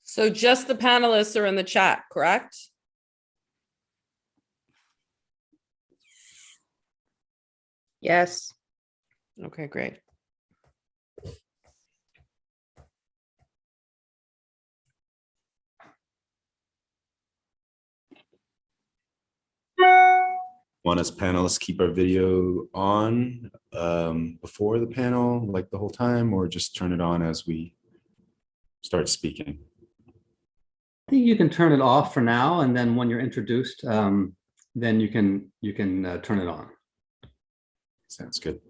So just the panelists are in the chat, correct? Yes. Okay, great. Want us panelists keep our video on before the panel, like the whole time, or just turn it on as we start speaking? I think you can turn it off for now, and then when you're introduced, then you can turn it on. Sounds good.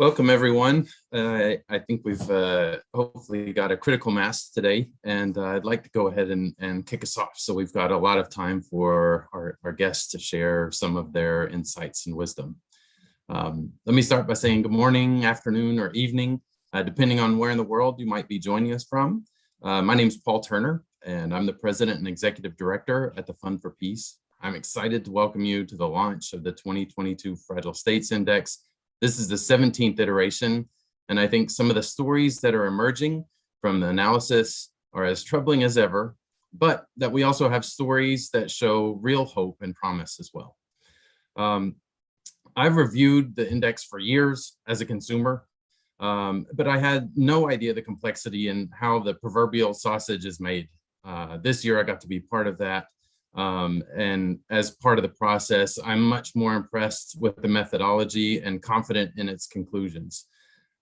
Welcome, everyone. I think we've hopefully got a critical mass today, and I'd like to go ahead and kick us off. So we've got a lot of time for our guests to share some of their insights and wisdom. Let me start by saying good morning, afternoon, or evening, depending on where in the world you might be joining us from. My name is Paul Turner, and I'm the President and Executive Director at the Fund for Peace. I'm excited to welcome you to the launch of the 2022 Fragile States Index. This is the 17th iteration, and I think some of the stories that are emerging from the analysis are as troubling as ever, but that we also have stories that show real hope and promise as well. I've reviewed the index for years as a consumer, but I had no idea the complexity and how the proverbial sausage is made. This year I got to be part of that. And as part of the process, I'm much more impressed with the methodology and confident in its conclusions.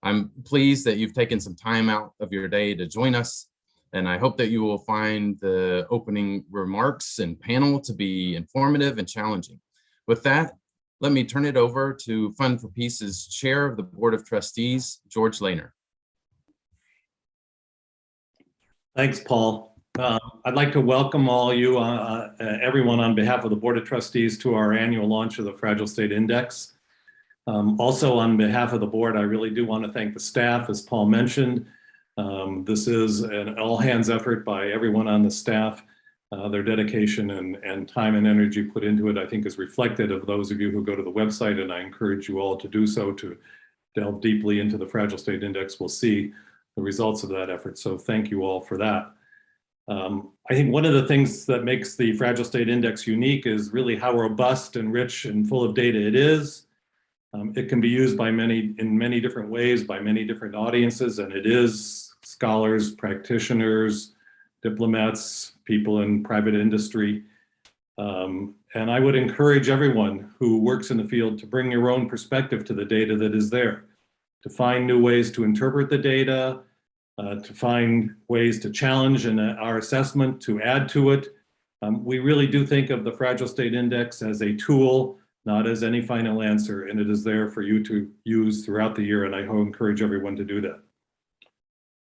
I'm pleased that you've taken some time out of your day to join us, and I hope that you will find the opening remarks and panel to be informative and challenging. With that, let me turn it over to Fund for Peace's Chair of the Board of Trustees, George Lehner. Thanks, Paul. I'd like to welcome all you, everyone on behalf of the Board of Trustees to our annual launch of the Fragile State Index. Also on behalf of the board, I really do want to thank the staff, as Paul mentioned. This is an all-hands effort by everyone on the staff. Their dedication and time and energy put into it, I think, is reflected of those of you who go to the website, and I encourage you all to do so, to delve deeply into the Fragile State Index. We'll see the results of that effort, so thank you all for that. I think one of the things that makes the Fragile State Index unique is really how robust and rich and full of data it is. It can be used by in many different ways by many different audiences, and it is scholars, practitioners, diplomats, people in private industry. And I would encourage everyone who works in the field to bring your own perspective to the data that is there, to find new ways to interpret the data, to find ways to challenge our assessment, to add to it. We really do think of the Fragile State Index as a tool, not as any final answer, and it is there for you to use throughout the year, and I encourage everyone to do that.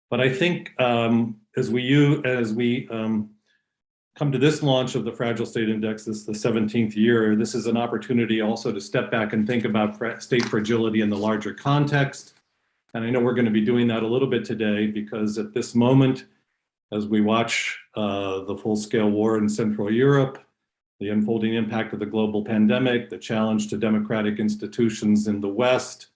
But I think as we come to this launch of the Fragile State Index, this is the 17th year, this is an opportunity also to step back and think about state fragility in the larger context. And I know we're going to be doing that a little bit today, because at this moment, as we watch the full-scale war in Central Europe, the unfolding impact of the global pandemic, the challenge to democratic institutions in the West,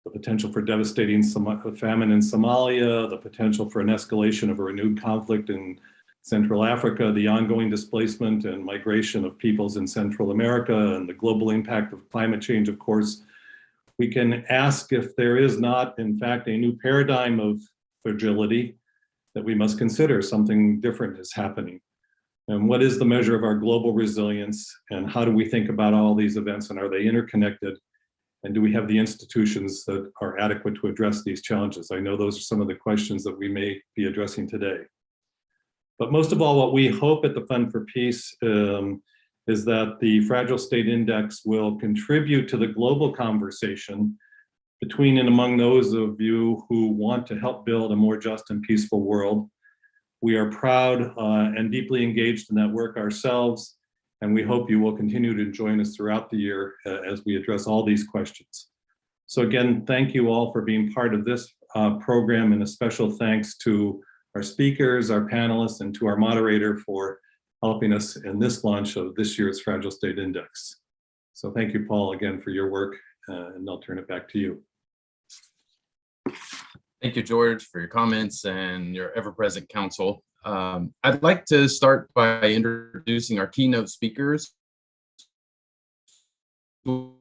the potential for devastating famine in Somalia, the potential for an escalation of a renewed conflict in Central Africa, the ongoing displacement and migration of peoples in Central America, and the global impact of climate change, of course, we can ask if there is not, in fact, a new paradigm of fragility that we must consider. Something different is happening. And what is the measure of our global resilience? And how do we think about all these events? And are they interconnected? And do we have the institutions that are adequate to address these challenges? I know those are some of the questions that we may be addressing today. But most of all, what we hope at the Fund for Peace is that the Fragile State Index will contribute to the global conversation between and among those of you who want to help build a more just and peaceful world. We are proud and deeply engaged in that work ourselves, and we hope you will continue to join us throughout the year as we address all these questions. So again, thank you all for being part of this program, and a special thanks to our speakers, our panelists, and to our moderator for helping us in this launch of this year's Fragile State Index. So thank you, Paul, again for your work, and I'll turn it back to you. Thank you, George, for your comments and your ever-present counsel. I'd like to start by introducing our keynote speakers, who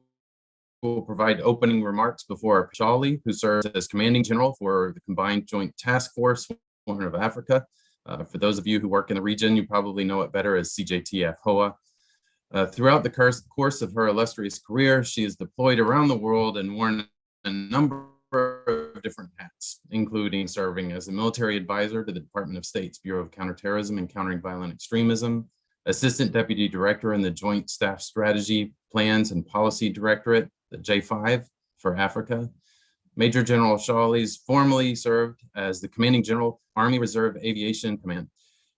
will provide opening remarks before Charlie, who serves as Commanding General for the Combined Joint Task Force, Horn of Africa. For those of you who work in the region, you probably know it better as CJTF HOA. Throughout the course of her illustrious career, she is deployed around the world and worn a number of different hats, including serving as a military advisor to the Department of State's Bureau of Counterterrorism and Countering Violent Extremism, Assistant Deputy Director in the Joint Staff Strategy, Plans and Policy Directorate, the J5 for Africa, Major General Shawley's formerly served as the Commanding General, Army Reserve Aviation Command.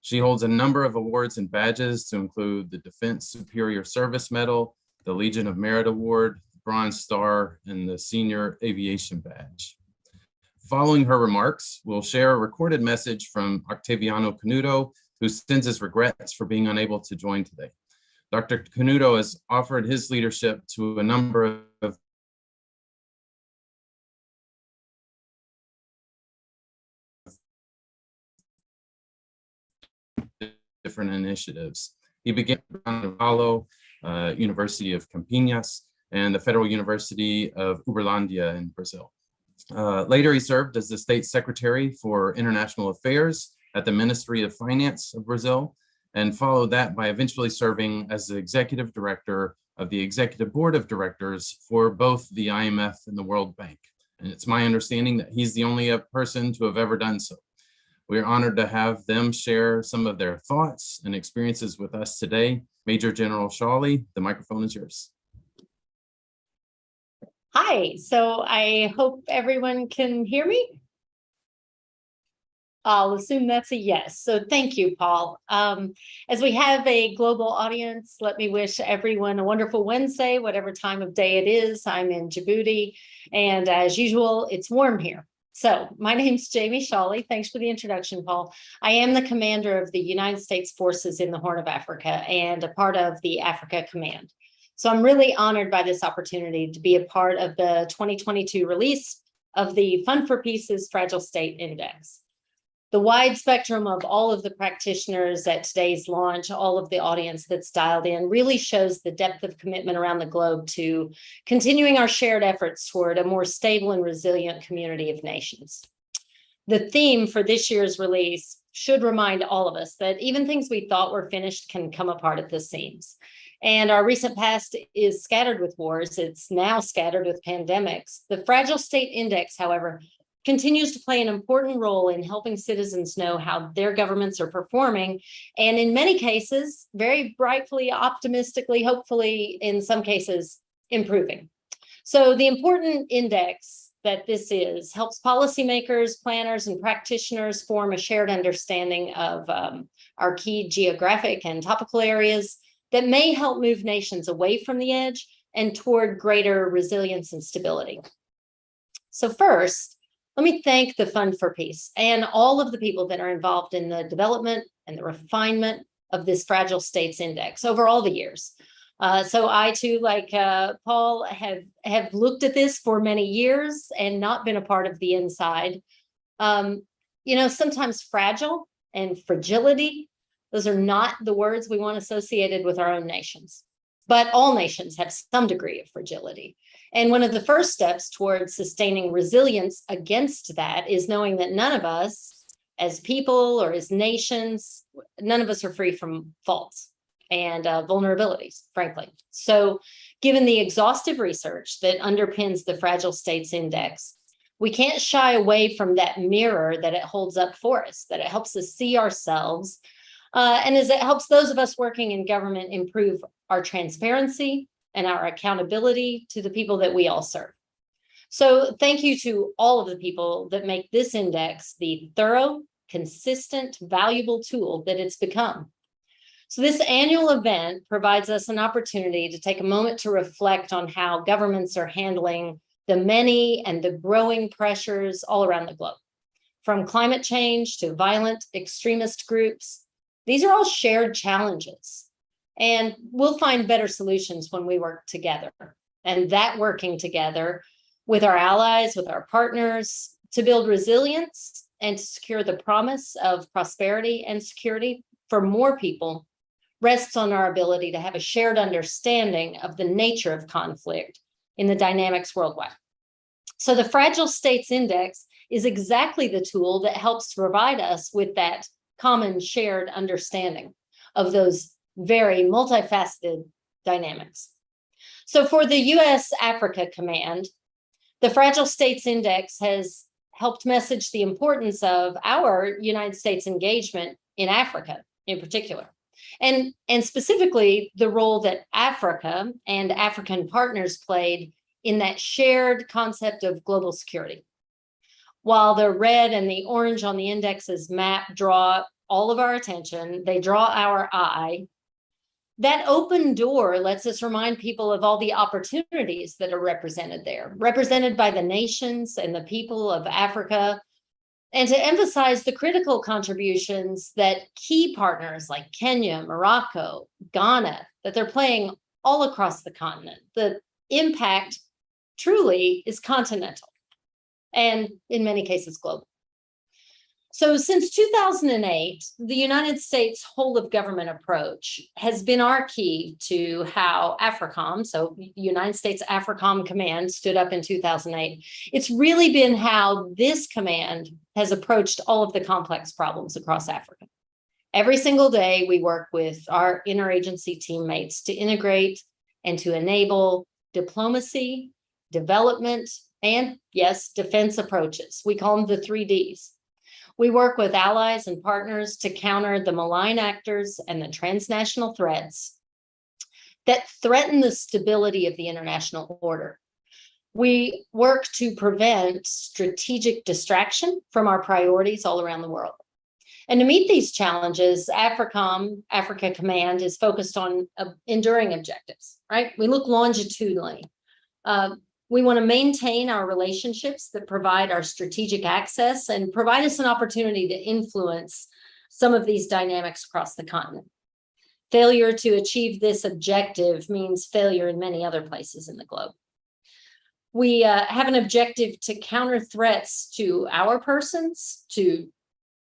She holds a number of awards and badges to include the Defense Superior Service Medal, the Legion of Merit Award, Bronze Star, and the Senior Aviation Badge. Following her remarks, we'll share a recorded message from Octaviano Canuto, who sends his regrets for being unable to join today. Dr. Canuto has offered his leadership to a number of different initiatives. He began at Paulo, University of Campinas, and the Federal University of Uberlândia in Brazil. Later, he served as the State Secretary for International Affairs at the Ministry of Finance of Brazil, and followed that by eventually serving as the Executive Director of the Executive Board of Directors for both the IMF and the World Bank. And it's my understanding that he's the only person to have ever done so. We are honored to have them share some of their thoughts and experiences with us today. Major General Shawley, the microphone is yours. Hi, so I hope everyone can hear me. I'll assume that's a yes. So thank you, Paul. As we have a global audience, let me wish everyone a wonderful Wednesday, whatever time of day it is. I'm in Djibouti, and as usual, it's warm here. So my name's Jamie Shawley. Thanks for the introduction, Paul. I am the commander of the United States forces in the Horn of Africa and a part of the Africa Command. So I'm really honored by this opportunity to be a part of the 2022 release of the Fund for Peace's Fragile State Index. The wide spectrum of all of the practitioners at today's launch, all of the audience that's dialed in, really shows the depth of commitment around the globe to continuing our shared efforts toward a more stable and resilient community of nations. The theme for this year's release should remind all of us that even things we thought were finished can come apart at the seams. And our recent past is scattered with wars. It's now scattered with pandemics. The Fragile State Index, however, continues to play an important role in helping citizens know how their governments are performing, and in many cases, very brightly, optimistically, hopefully, in some cases, improving. So the important index that this is helps policymakers, planners, and practitioners form a shared understanding of our key geographic and topical areas that may help move nations away from the edge and toward greater resilience and stability. So first, let me thank the Fund for Peace and all of the people that are involved in the development and the refinement of this Fragile States Index over all the years. So I too, like Paul, have looked at this for many years and not been a part of the inside. Sometimes fragile and fragility, those are not the words we want associated with our own nations. But all nations have some degree of fragility. And one of the first steps towards sustaining resilience against that is knowing that none of us, as people or as nations, none of us are free from faults and vulnerabilities, frankly. So given the exhaustive research that underpins the Fragile States Index, we can't shy away from that mirror that it holds up for us, that it helps us see ourselves, and as it helps those of us working in government improve our transparency and our accountability to the people that we all serve. So thank you to all of the people that make this index the thorough, consistent, valuable tool that it's become. So this annual event provides us an opportunity to take a moment to reflect on how governments are handling the many and the growing pressures all around the globe. From climate change to violent extremist groups, these are all shared challenges. And we'll find better solutions when we work together. And that working together with our allies, with our partners, to build resilience and to secure the promise of prosperity and security for more people rests on our ability to have a shared understanding of the nature of conflict in the dynamics worldwide. So the Fragile States Index is exactly the tool that helps to provide us with that common shared understanding of those very multifaceted dynamics. So for the U.S. Africa Command, the Fragile States Index has helped message the importance of our United States engagement in Africa in particular, and specifically the role that Africa and African partners played in that shared concept of global security. While the red and the orange on the index's map draw all of our attention, they draw our eye. That open door lets us remind people of all the opportunities that are represented there, represented by the nations and the people of Africa, and to emphasize the critical contributions that key partners like Kenya, Morocco, Ghana, that they're playing all across the continent. The impact truly is continental and in many cases global. So since 2008, the United States whole of government approach has been our key to how AFRICOM, so United States AFRICOM Command stood up in 2008. It's really been how this command has approached all of the complex problems across Africa. Every single day, we work with our interagency teammates to integrate and to enable diplomacy, development, and yes, defense approaches. We call them the 3Ds. We work with allies and partners to counter the malign actors and the transnational threats that threaten the stability of the international order. We work to prevent strategic distraction from our priorities all around the world. And to meet these challenges, AFRICOM, Africa Command, is focused on enduring objectives, right? We look longitudinally. We want to maintain our relationships that provide our strategic access and provide us an opportunity to influence some of these dynamics across the continent. Failure to achieve this objective means failure in many other places in the globe. We have an objective to counter threats to our persons, to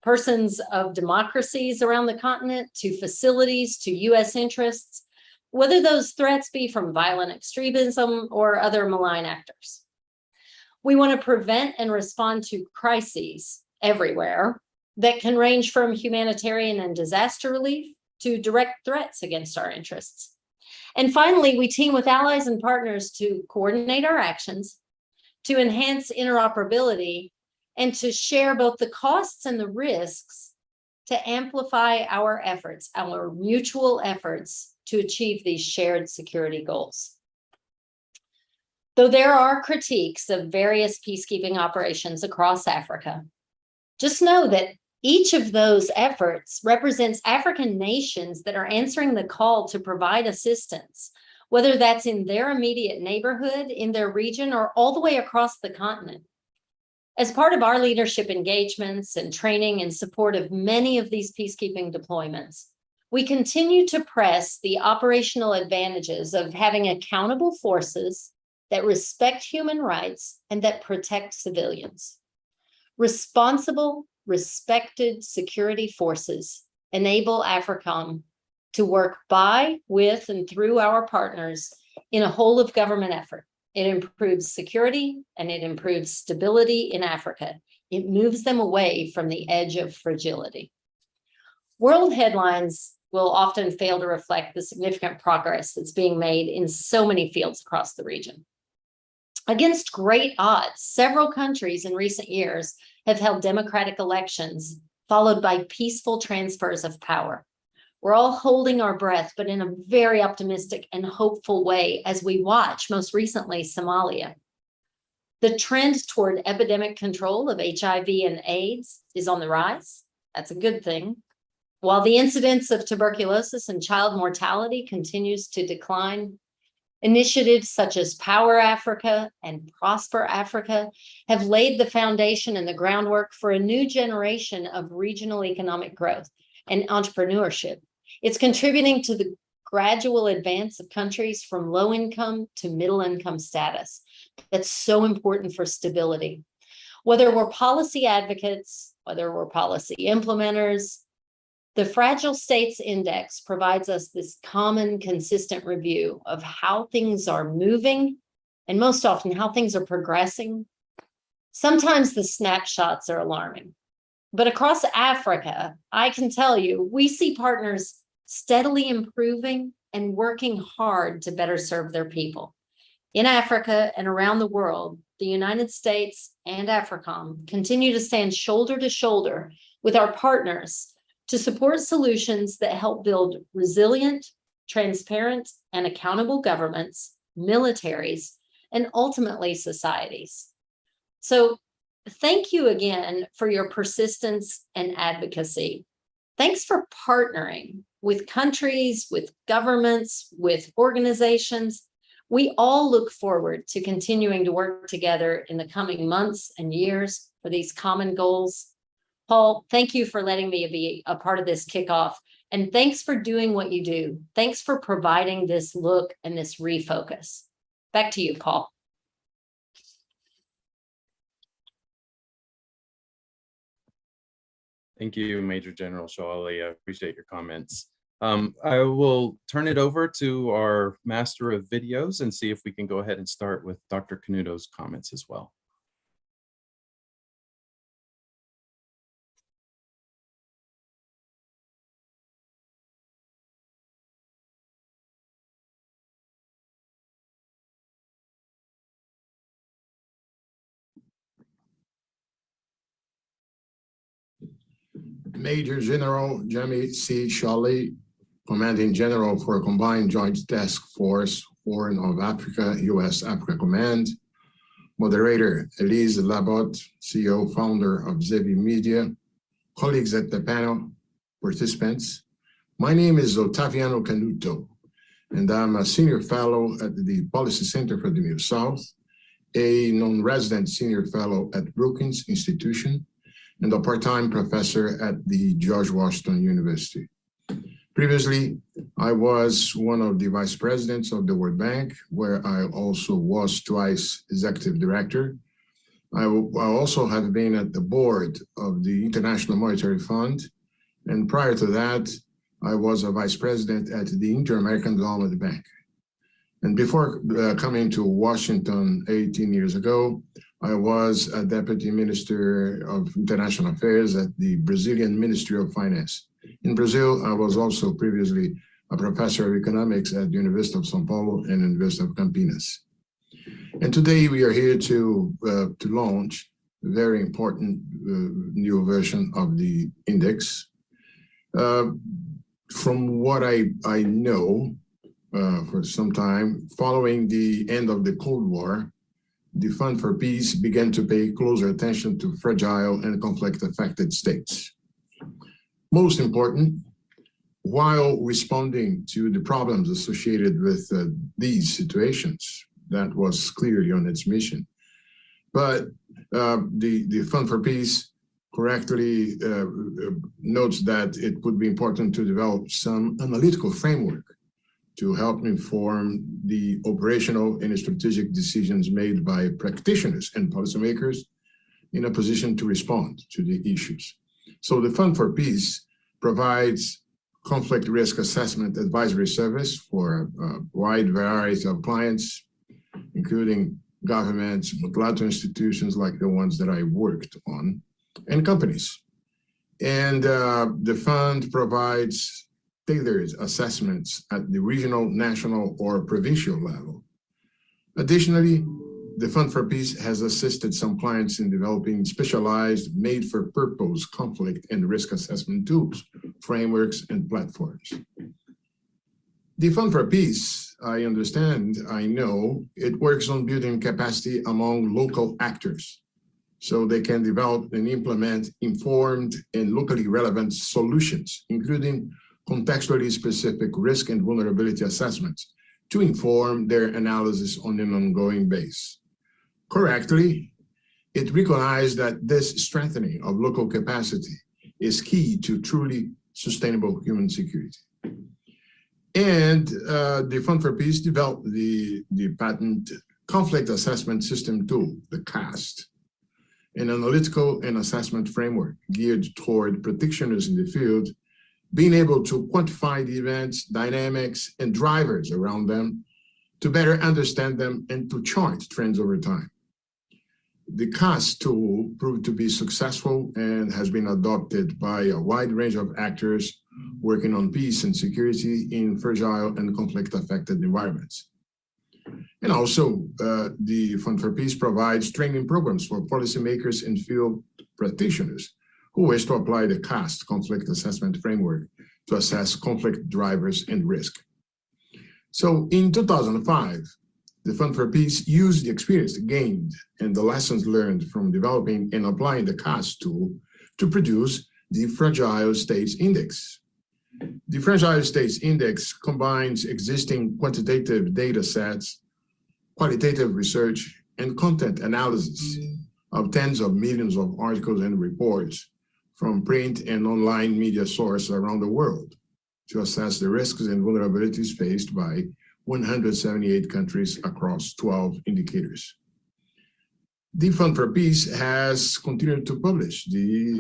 persons of democracies around the continent, to facilities, to US interests, whether those threats be from violent extremism or other malign actors. We want to prevent and respond to crises everywhere that can range from humanitarian and disaster relief to direct threats against our interests. And finally, we team with allies and partners to coordinate our actions, to enhance interoperability, and to share both the costs and the risks to amplify our efforts, our mutual efforts to achieve these shared security goals. Though there are critiques of various peacekeeping operations across Africa, just know that each of those efforts represents African nations that are answering the call to provide assistance, whether that's in their immediate neighborhood, in their region, or all the way across the continent. As part of our leadership engagements and training in support of many of these peacekeeping deployments, we continue to press the operational advantages of having accountable forces that respect human rights and that protect civilians. Responsible, respected security forces enable AFRICOM to work by, with, and through our partners in a whole of government effort. It improves security and it improves stability in Africa. It moves them away from the edge of fragility. World headlines will often fail to reflect the significant progress that's being made in so many fields across the region. Against great odds, several countries in recent years have held democratic elections, followed by peaceful transfers of power. We're all holding our breath, but in a very optimistic and hopeful way as we watch, most recently, Somalia. The trend toward epidemic control of HIV and AIDS is on the rise. That's a good thing. While the incidence of tuberculosis and child mortality continues to decline, initiatives such as Power Africa and Prosper Africa have laid the foundation and the groundwork for a new generation of regional economic growth and entrepreneurship. It's contributing to the gradual advance of countries from low income to middle income status. That's so important for stability. Whether we're policy advocates, whether we're policy implementers, the Fragile States Index provides us this common, consistent review of how things are moving and most often how things are progressing. Sometimes the snapshots are alarming, but across Africa, I can tell you, we see partners steadily improving and working hard to better serve their people. In Africa and around the world, the United States and AFRICOM continue to stand shoulder to shoulder with our partners to support solutions that help build resilient, transparent, and accountable governments, militaries and ultimately societies. So thank you again for your persistence and advocacy. Thanks for partnering with countries, with governments, with organizations. We all look forward to continuing to work together in the coming months and years for these common goals. Paul, thank you for letting me be a part of this kickoff. And thanks for doing what you do. Thanks for providing this look and this refocus. Back to you, Paul. Thank you, Major General Shawley. I appreciate your comments. I will turn it over to our master of videos and see if we can go ahead and start with Dr. Canuto's comments as well. Major General Jamie C. Shawley, Commanding General for Combined Joint Task Force, Horn of Africa, U.S. Africa Command. Moderator Elise Levitt, CEO, founder of Zevi Media. Colleagues at the panel, participants. My name is Ottaviano Canuto, and I'm a senior fellow at the Policy Center for the New South, a non-resident senior fellow at Brookings Institution, and a part-time professor at the George Washington University. Previously, I was one of the vice presidents of the World Bank, where I also was twice executive director. I also have been at the board of the International Monetary Fund, and prior to that, I was a vice president at the Inter-American Development Bank. And before coming to Washington 18 years ago, I was a deputy minister of international affairs at the Brazilian Ministry of Finance. In Brazil, I was also previously a professor of economics at the University of São Paulo and University of Campinas. And today we are here to launch a very important new version of the index. From what I know for some time, following the end of the Cold War, the Fund for Peace began to pay closer attention to fragile and conflict-affected states. Most important, while responding to the problems associated with these situations, that was clearly on its mission. But the Fund for Peace correctly notes that it would be important to develop some analytical framework to help inform the operational and strategic decisions made by practitioners and policymakers in a position to respond to the issues. So the Fund for Peace provides conflict risk assessment advisory service for a wide variety of clients, including governments, multilateral institutions like the ones that I worked on, and companies. And the fund provides tailored assessments at the regional, national, or provincial level. Additionally, the Fund for Peace has assisted some clients in developing specialized, made-for-purpose conflict and risk assessment tools, frameworks, and platforms. The Fund for Peace, I understand, I know, it works on building capacity among local actors so they can develop and implement informed and locally relevant solutions, including contextually specific risk and vulnerability assessments to inform their analysis on an ongoing basis. Correctly, it recognized that this strengthening of local capacity is key to truly sustainable human security. And the Fund for Peace developed the patent conflict assessment system tool, the CAST, an analytical and assessment framework geared toward practitioners in the field being able to quantify the events, dynamics, and drivers around them to better understand them and to chart trends over time. The CAST tool proved to be successful and has been adopted by a wide range of actors working on peace and security in fragile and conflict-affected environments. And also, the Fund for Peace provides training programs for policymakers and field practitioners who wish to apply the CAST conflict assessment framework to assess conflict drivers and risk. So in 2005, The Fund for Peace used the experience gained and the lessons learned from developing and applying the CAS tool to produce the Fragile States Index. The Fragile States Index combines existing quantitative data sets, qualitative research, and content analysis of tens of millions of articles and reports from print and online media sources around the world to assess the risks and vulnerabilities faced by 178 countries across 12 indicators. The Fund for Peace has continued to publish the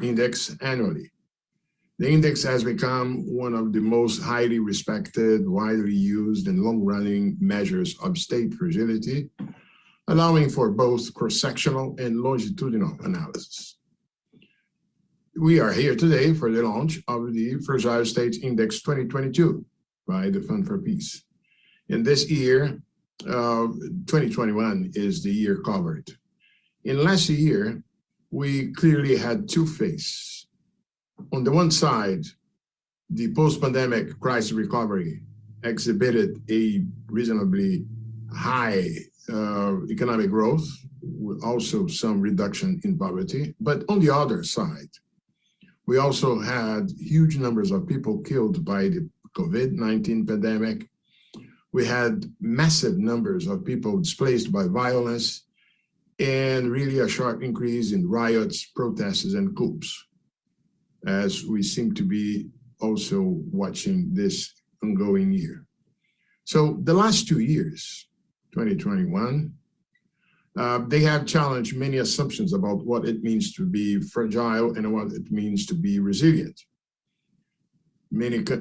index annually. The index has become one of the most highly respected, widely used, and long-running measures of state fragility, allowing for both cross-sectional and longitudinal analysis. We are here today for the launch of the Fragile States Index 2022 by the Fund for Peace. In this year, 2021 is the year covered. In last year, we clearly had two phases. On the one side, the post-pandemic crisis recovery exhibited a reasonably high economic growth, with also some reduction in poverty. But on the other side, we also had huge numbers of people killed by the COVID-19 pandemic. We had massive numbers of people displaced by violence, and really a sharp increase in riots, protests, and coups, as we seem to be also watching this ongoing year. So the last 2 years, 2021, they have challenged many assumptions about what it means to be fragile and what it means to be resilient.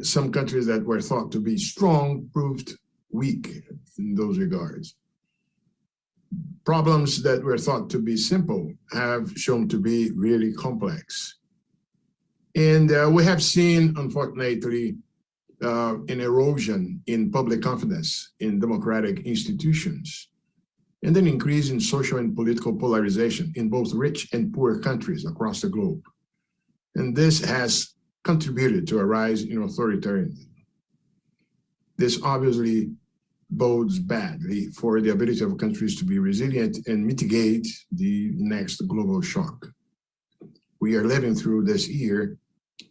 Some countries that were thought to be strong proved weak in those regards. Problems that were thought to be simple have shown to be really complex. And we have seen, unfortunately, an erosion in public confidence in democratic institutions, and an increase in social and political polarization in both rich and poor countries across the globe. And this has contributed to a rise in authoritarianism. This obviously bodes badly for the ability of countries to be resilient and mitigate the next global shock. We are living through this year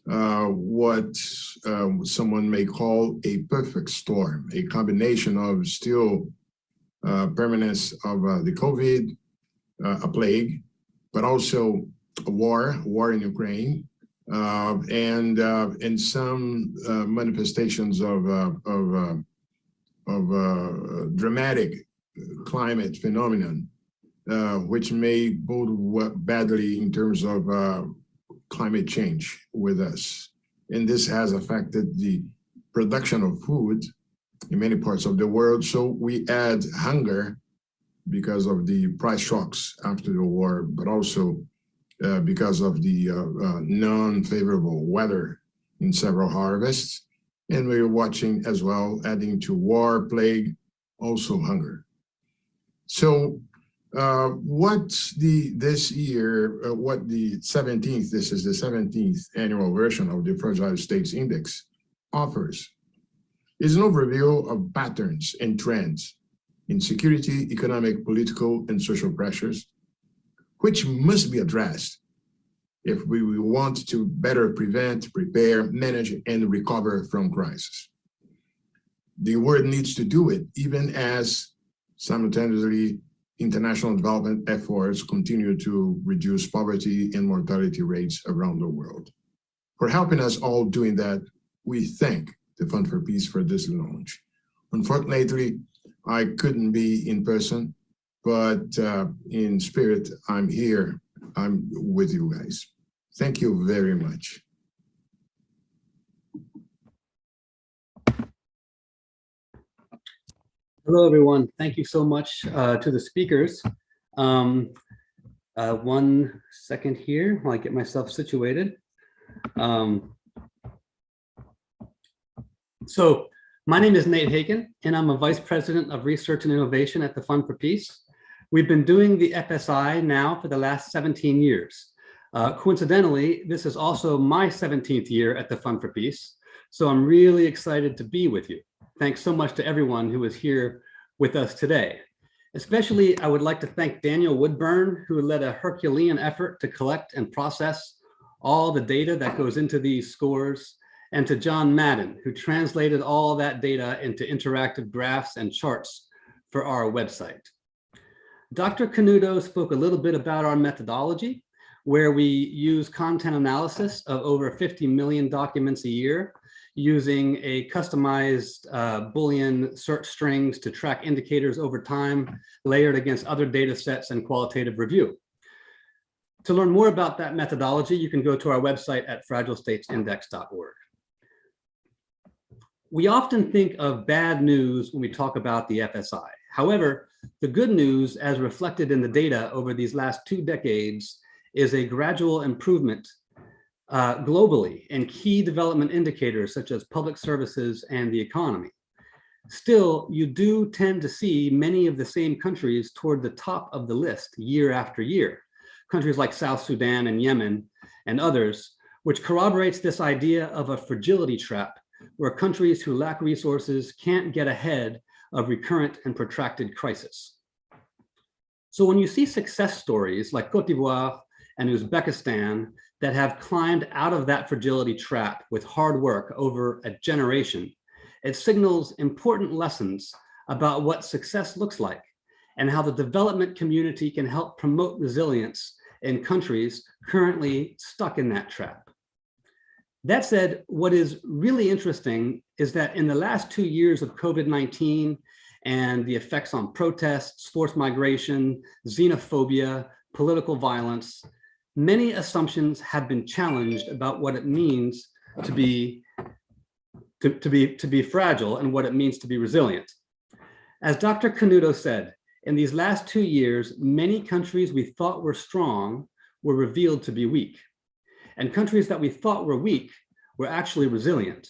what someone may call a perfect storm, a combination of still permanence of the COVID, a plague, but also a war in Ukraine, and some manifestations of dramatic climate phenomenon, which may bode badly in terms of climate change with us. And this has affected the production of food in many parts of the world. So we add hunger because of the price shocks after the war, but also because of the non-favorable weather in several harvests. And we're watching as well, adding to war, plague, also hunger. So this is the 17th annual version of the Fragile States Index offers, is an overview of patterns and trends in security, economic, political, and social pressures, which must be addressed if we want to better prevent, prepare, manage, and recover from crisis. The world needs to do it, even as simultaneously international development efforts continue to reduce poverty and mortality rates around the world. For helping us all doing that, we thank the Fund for Peace for this launch. Unfortunately, I couldn't be in person, but in spirit, I'm here. I'm with you guys. Thank you very much. Hello, everyone. Thank you so much to the speakers. 1 second here while I get myself situated. So my name is Nate Hagan, and I'm a Vice President of Research and Innovation at the Fund for Peace. We've been doing the FSI now for the last 17 years. Coincidentally, this is also my 17th year at the Fund for Peace. So I'm really excited to be with you. Thanks so much to everyone who was here with us today. Especially, I would like to thank Daniel Woodburn, who led a Herculean effort to collect and process all the data that goes into these scores, and to John Madden, who translated all that data into interactive graphs and charts for our website. Dr. Canuto spoke a little bit about our methodology, where we use content analysis of over 50 million documents a year, using a customized Boolean search strings to track indicators over time, layered against other data sets and qualitative review. To learn more about that methodology, you can go to our website at fragilestatesindex.org. We often think of bad news when we talk about the FSI. However, the good news, as reflected in the data over these last 2 decades, is a gradual improvement globally in key development indicators such as public services and the economy. Still, you do tend to see many of the same countries toward the top of the list year after year. Countries like South Sudan and Yemen and others, which corroborates this idea of a fragility trap, where countries who lack resources can't get ahead of recurrent and protracted crisis. So when you see success stories like Cote d'Ivoire and Uzbekistan that have climbed out of that fragility trap with hard work over a generation, it signals important lessons about what success looks like and how the development community can help promote resilience in countries currently stuck in that trap. That said, what is really interesting is that in the last 2 years of COVID-19 and the effects on protests, forced migration, xenophobia, political violence, many assumptions have been challenged about what it means to be fragile and what it means to be resilient. As Dr. Canuto said, in these last 2 years, many countries we thought were strong were revealed to be weak. And countries that we thought were weak were actually resilient.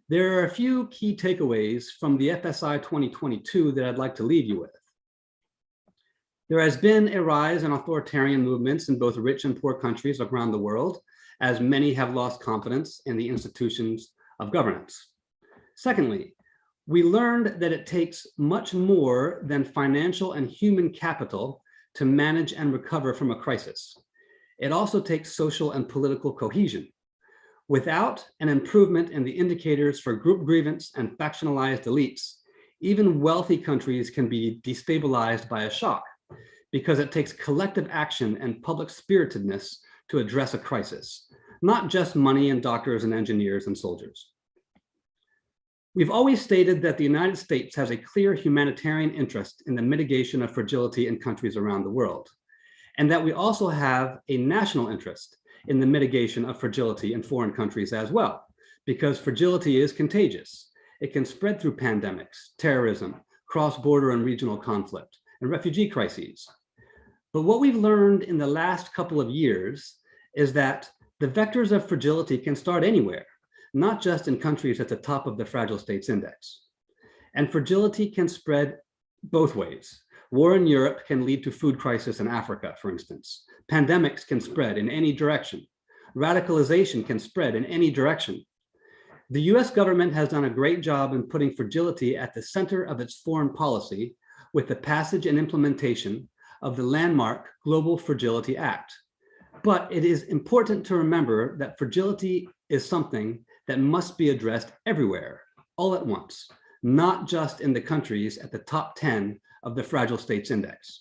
There are a few key takeaways from the FSI 2022 that I'd like to leave you with. There has been a rise in authoritarian movements in both rich and poor countries around the world, as many have lost confidence in the institutions of governance. Secondly, we learned that it takes much more than financial and human capital to manage and recover from a crisis. It also takes social and political cohesion. Without an improvement in the indicators for group grievance and factionalized elites, even wealthy countries can be destabilized by a shock, because it takes collective action and public spiritedness to address a crisis, not just money and doctors and engineers and soldiers. We've always stated that the United States has a clear humanitarian interest in the mitigation of fragility in countries around the world, and that we also have a national interest in the mitigation of fragility in foreign countries as well, because fragility is contagious. It can spread through pandemics, terrorism, cross-border and regional conflict, and refugee crises. But what we've learned in the last couple of years is that the vectors of fragility can start anywhere, not just in countries at the top of the Fragile States Index. And fragility can spread both ways. War in Europe can lead to food crisis in Africa, for instance. Pandemics can spread in any direction. Radicalization can spread in any direction. The US government has done a great job in putting fragility at the center of its foreign policy with the passage and implementation of the landmark Global Fragility Act. But it is important to remember that fragility is something that must be addressed everywhere, all at once, not just in the countries at the top 10 of the Fragile States Index.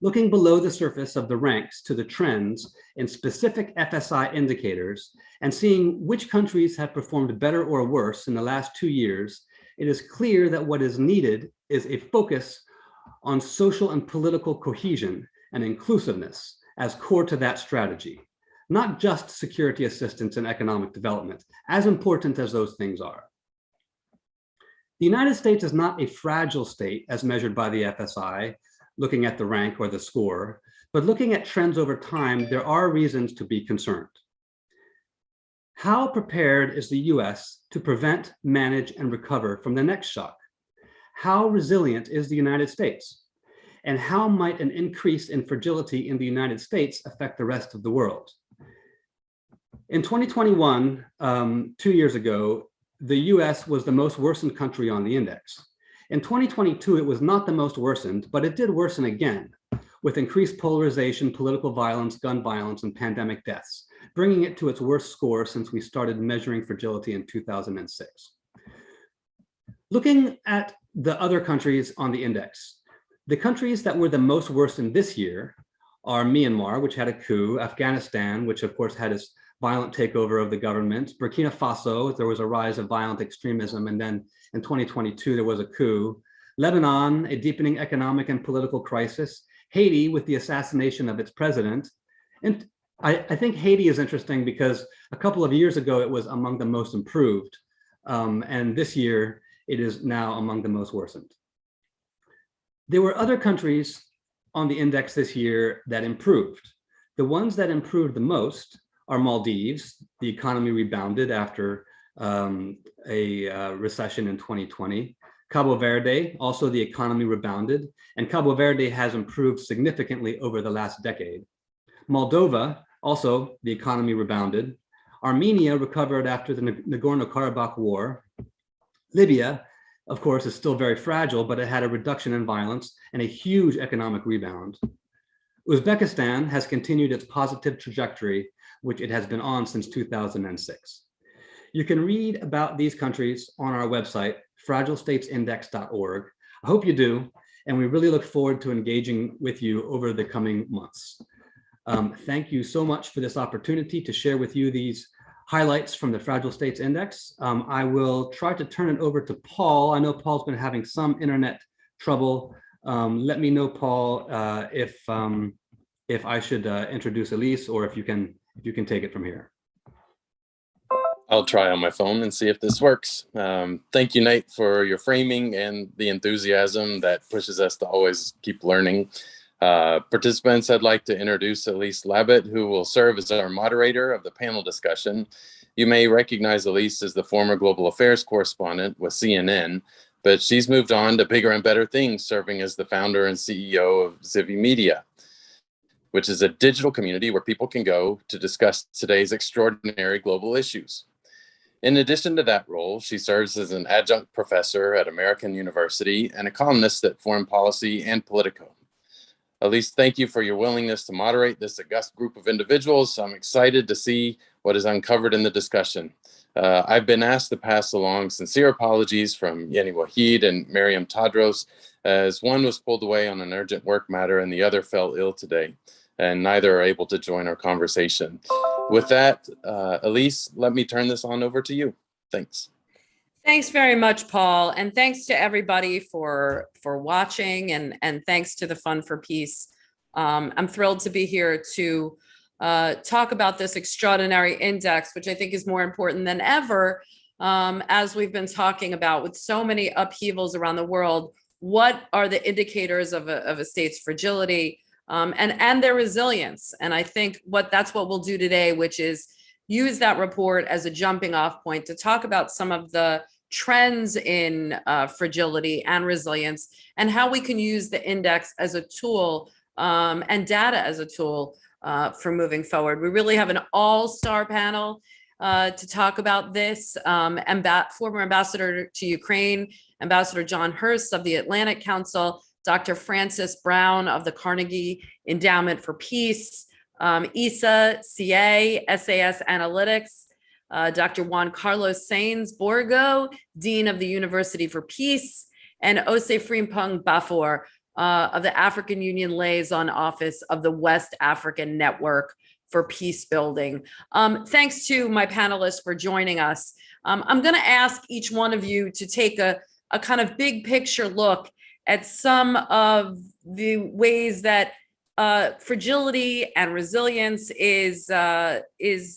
Looking below the surface of the ranks to the trends in specific FSI indicators and seeing which countries have performed better or worse in the last 2 years, it is clear that what is needed is a focus on social and political cohesion and inclusiveness as core to that strategy, not just security assistance and economic development, as important as those things are. The United States is not a fragile state as measured by the FSI, looking at the rank or the score, but looking at trends over time, there are reasons to be concerned. How prepared is the US to prevent, manage, and recover from the next shock? How resilient is the United States? And how might an increase in fragility in the United States affect the rest of the world? In 2021, 2 years ago, the US was the most worsened country on the index. In 2022, it was not the most worsened, but it did worsen again with increased polarization, political violence, gun violence, and pandemic deaths, bringing it to its worst score since we started measuring fragility in 2006. Looking at the other countries on the index, the countries that were the most worsened this year are Myanmar, which had a coup, Afghanistan, which of course had its violent takeover of the government, Burkina Faso, there was a rise of violent extremism, and then in 2022, there was a coup, Lebanon, a deepening economic and political crisis, Haiti with the assassination of its president. And I think Haiti is interesting because a couple of years ago, it was among the most improved. And this year, it is now among the most worsened. There were other countries on the index this year that improved. The ones that improved the most are Maldives. The economy rebounded after a recession in 2020. Cabo Verde, also the economy rebounded, and Cabo Verde has improved significantly over the last decade. Moldova, also the economy rebounded. Armenia recovered after the Nagorno-Karabakh war. Libya, of course, is still very fragile, but it had a reduction in violence and a huge economic rebound. Uzbekistan has continued its positive trajectory, which it has been on since 2006. You can read about these countries on our website, fragilestatesindex.org. I hope you do, and we really look forward to engaging with you over the coming months. Thank you so much for this opportunity to share with you these highlights from the Fragile States Index. I will try to turn it over to Paul. I know Paul's been having some internet trouble. Let me know, Paul, if I should introduce Elise, or if you can take it from here. I'll try on my phone and see if this works. Thank you, Nate, for your framing and the enthusiasm that pushes us to always keep learning. Participants, I'd like to introduce Elise Levitt, who will serve as our moderator of the panel discussion. You may recognize Elise as the former global affairs correspondent with CNN, but she's moved on to bigger and better things, serving as the founder and CEO of Zivi Media, which is a digital community where people can go to discuss today's extraordinary global issues. In addition to that role, she serves as an adjunct professor at American University and a columnist at Foreign Policy and Politico. Elise, thank you for your willingness to moderate this august group of individuals. I'm excited to see what is uncovered in the discussion. I've been asked to pass along sincere apologies from Yeni Wahid and Miriam Tadros, as one was pulled away on an urgent work matter and the other fell ill today, and neither are able to join our conversation. With that, Elise, let me turn this on over to you. Thanks. Thanks very much, Paul. And thanks to everybody for watching, and thanks to the Fund for Peace. I'm thrilled to be here to talk about this extraordinary index, which I think is more important than ever, as we've been talking about with so many upheavals around the world. What are the indicators of a state's fragility and their resilience? And I think that's what we'll do today, which is use that report as a jumping off point to talk about some of the trends in fragility and resilience, and how we can use the index as a tool and data as a tool for moving forward. We really have an all-star panel to talk about this. Former Ambassador to Ukraine, Ambassador John Hurst of the Atlantic Council, Dr. Francis Brown of the Carnegie Endowment for Peace, ISA, CA, SAS Analytics, Dr. Juan Carlos Sainz Borgo, Dean of the University for Peace, and Ose Frimpong Bafor of the African Union Liaison Office of the West African Network for Peace Building. Thanks to my panelists for joining us. I'm going to ask each one of you to take a kind of big picture look at some of the ways that fragility and resilience is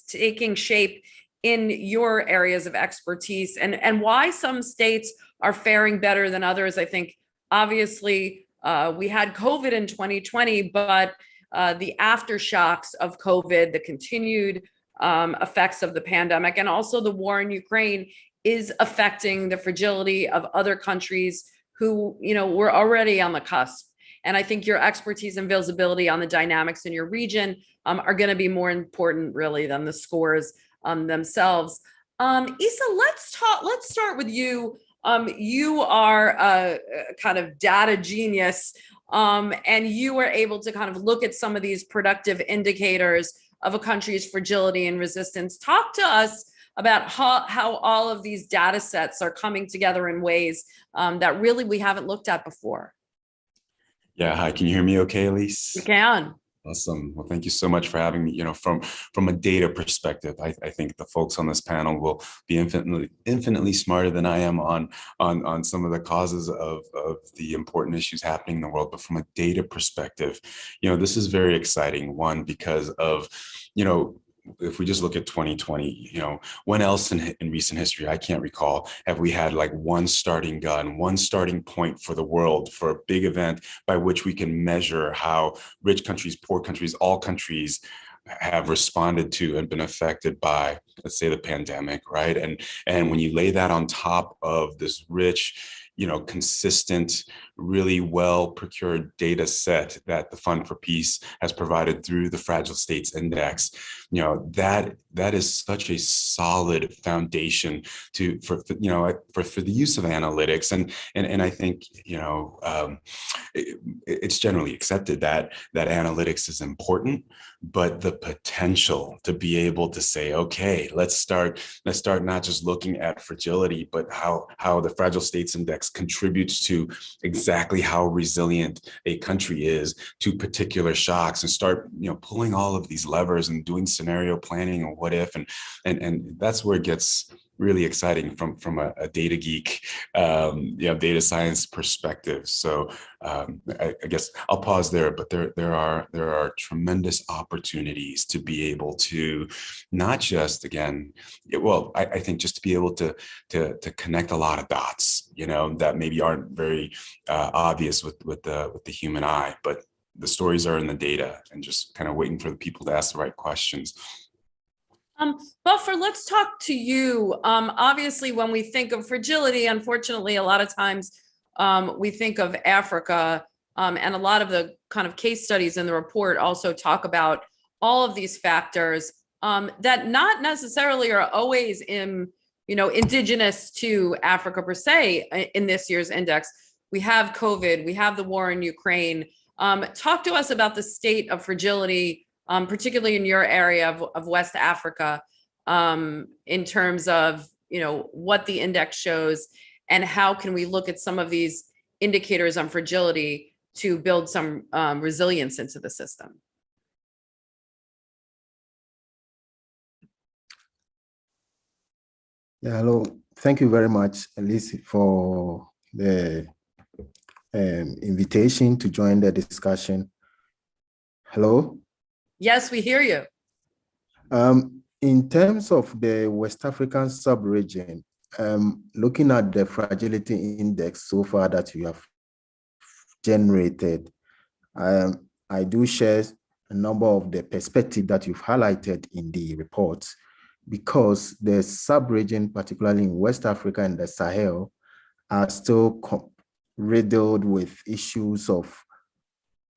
taking shape in your areas of expertise, and why some states are faring better than others. I think obviously we had COVID in 2020, but the aftershocks of COVID, the continued effects of the pandemic, and also the war in Ukraine is affecting the fragility of other countries who, were already on the cusp. And I think your expertise and visibility on the dynamics in your region are going to be more important, really, than the scores themselves. Isa, let's start with you You are a kind of data genius, and you were able to kind of look at some of these productive indicators of a country's fragility and resistance. Talk to us about how all of these data sets are coming together in ways that really we haven't looked at before. Yeah, hi, can you hear me okay, Elise? We can. Awesome. Well, thank you so much for having me. You know, from a data perspective, I think the folks on this panel will be infinitely smarter than I am on some of the causes of the important issues happening in the world. But from a data perspective, you know, this is very exciting. One, because of, you know, if we just look at 2020, you know, when else in recent history, I can't recall, have we had like one starting gun, one starting point for the world, for a big event by which we can measure how rich countries, poor countries, all countries have responded to and been affected by, let's say, the pandemic, right? And when you lay that on top of this rich, you know, consistent, really well procured data set that the Fund for Peace has provided through the Fragile States Index, you know, that is such a solid foundation for the use of analytics. And I think, you know, it's generally accepted that analytics is important, but the potential to be able to say, okay, let's start not just looking at fragility, but how the Fragile States Index contributes to exactly how resilient a country is to particular shocks, and start, you know, pulling all of these levers and doing scenario planning and what if, and that's where it gets really exciting from a data geek, you know, data science perspective. So I guess I'll pause there, but there are tremendous opportunities to be able to not just, again, I think just to be able to connect a lot of dots, you know, that maybe aren't very obvious with the human eye, but the stories are in the data, and just kind of waiting for the people to ask the right questions. Buffer, let's talk to you. Obviously, when we think of fragility, unfortunately, a lot of times we think of Africa, and a lot of the kind of case studies in the report also talk about all of these factors that not necessarily are always indigenous to Africa per se. In this year's index, we have COVID, we have the war in Ukraine. Talk to us about the state of fragility, particularly in your area of West Africa, in terms of, you know, what the index shows, and how can we look at some of these indicators on fragility to build some resilience into the system. Yeah, hello. Thank you very much, Elise, for the invitation to join the discussion. Hello? Yes, we hear you. In terms of the West African sub-region, looking at the fragility index so far that you have generated, I do share a number of the perspectives that you've highlighted in the report, because the sub-region, particularly in West Africa and the Sahel, are still riddled with issues of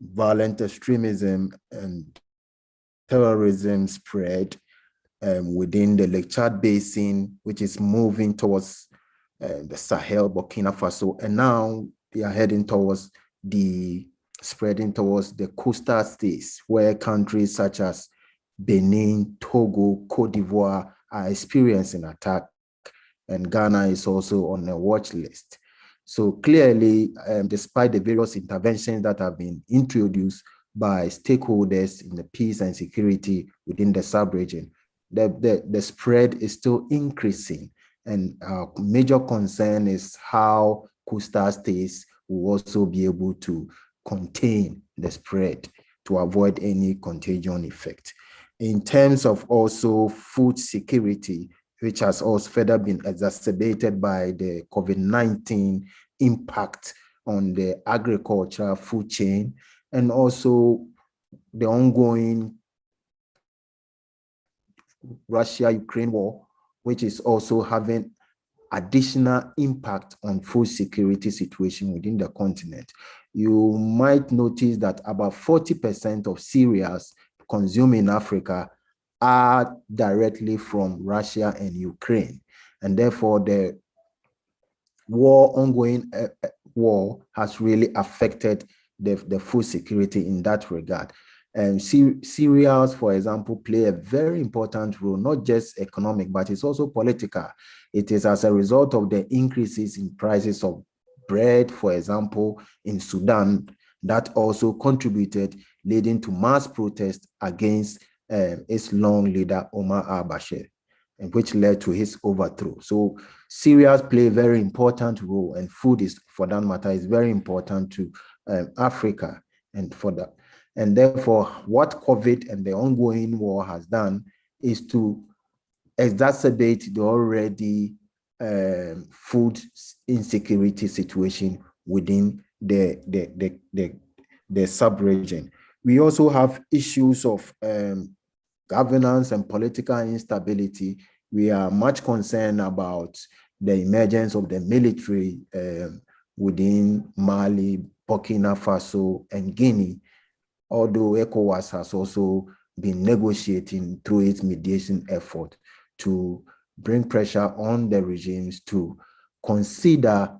violent extremism and terrorism spread within the Lake Chad Basin, which is moving towards the Sahel, Burkina Faso, and now they are heading towards spreading towards the coastal states, where countries such as Benin, Togo, Cote d'Ivoire are experiencing attack, and Ghana is also on a watch list. So clearly, despite the various interventions that have been introduced by stakeholders in the peace and security within the sub-region, the spread is still increasing. And our major concern is how coastal states will also be able to contain the spread to avoid any contagion effect. In terms of also food security, which has also further been exacerbated by the COVID-19 impact on the agricultural food chain, and also the ongoing Russia-Ukraine war, which is also having additional impact on food security situation within the continent. You might notice that about 40% of cereals consumed in Africa are directly from Russia and Ukraine. And therefore, the ongoing war has really affected the food security in that regard. And cereals, for example, play a very important role, not just economic, but it's also political. It is as a result of the increases in prices of bread, for example, in Sudan, that also contributed, leading to mass protests against its long leader, Omar al-Bashir, and which led to his overthrow. So cereals play a very important role, and food is, for that matter, is very important to Africa. And for that, and therefore, what COVID and the ongoing war has done is to exacerbate the already food insecurity situation within the sub-region. We also have issues of governance and political instability. We are much concerned about the emergence of the military within Mali, Burkina Faso, and Guinea, although ECOWAS has also been negotiating through its mediation effort to bring pressure on the regimes to consider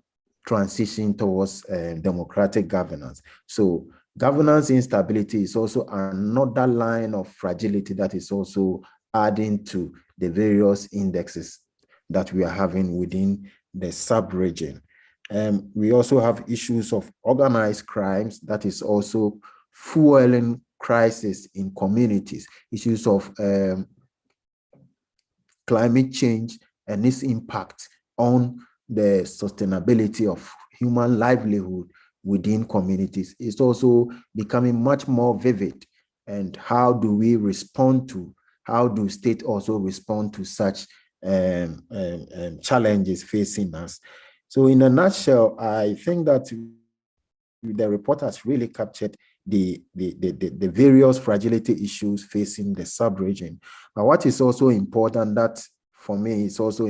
transition towards democratic governance. So governance instability is also another line of fragility that is also adding to the various indexes that we are having within the sub-region. We also have issues of organized crimes that is also fueling crisis in communities, issues of climate change and its impact on the sustainability of human livelihood within communities is also becoming much more vivid. And how do we respond to, how do states also respond to such challenges facing us? So in a nutshell, I think that the report has really captured the various fragility issues facing the sub-region. But what is also important that for me is also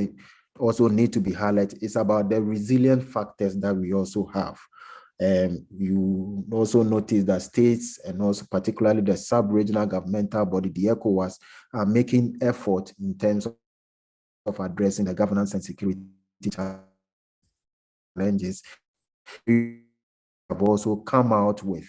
need to be highlighted is about the resilient factors that we also have. You also notice that states and also particularly the sub-regional governmental body, the ECOWAS, are making effort in terms of addressing the governance and security challenges. We have also come out with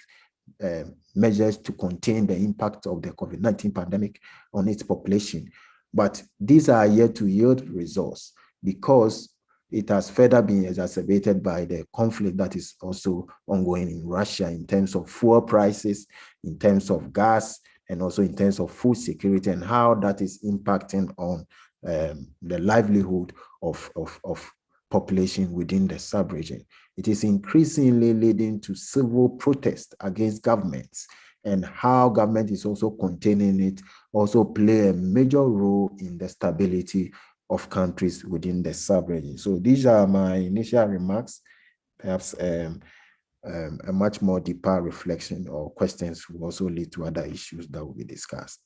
measures to contain the impact of the COVID-19 pandemic on its population. But these are yet to yield results because it has further been exacerbated by the conflict that is also ongoing in Russia in terms of fuel prices, in terms of gas, and also in terms of food security and how that is impacting on the livelihood of population within the sub-region. It is increasingly leading to civil protest against governments, and how government is also containing it also play a major role in the stability of countries within the sub-region. So these are my initial remarks. Perhaps a much more deeper reflection or questions will also lead to other issues that will be discussed.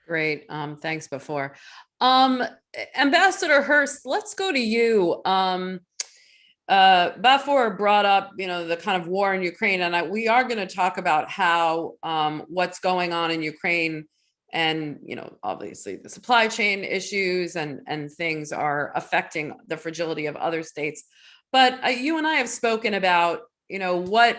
Great. Thanks, Before. Ambassador Hurst, let's go to you. Before brought up, the kind of war in Ukraine, and we are going to talk about how what's going on in Ukraine and, obviously the supply chain issues and things are affecting the fragility of other states. But you and I have spoken about, what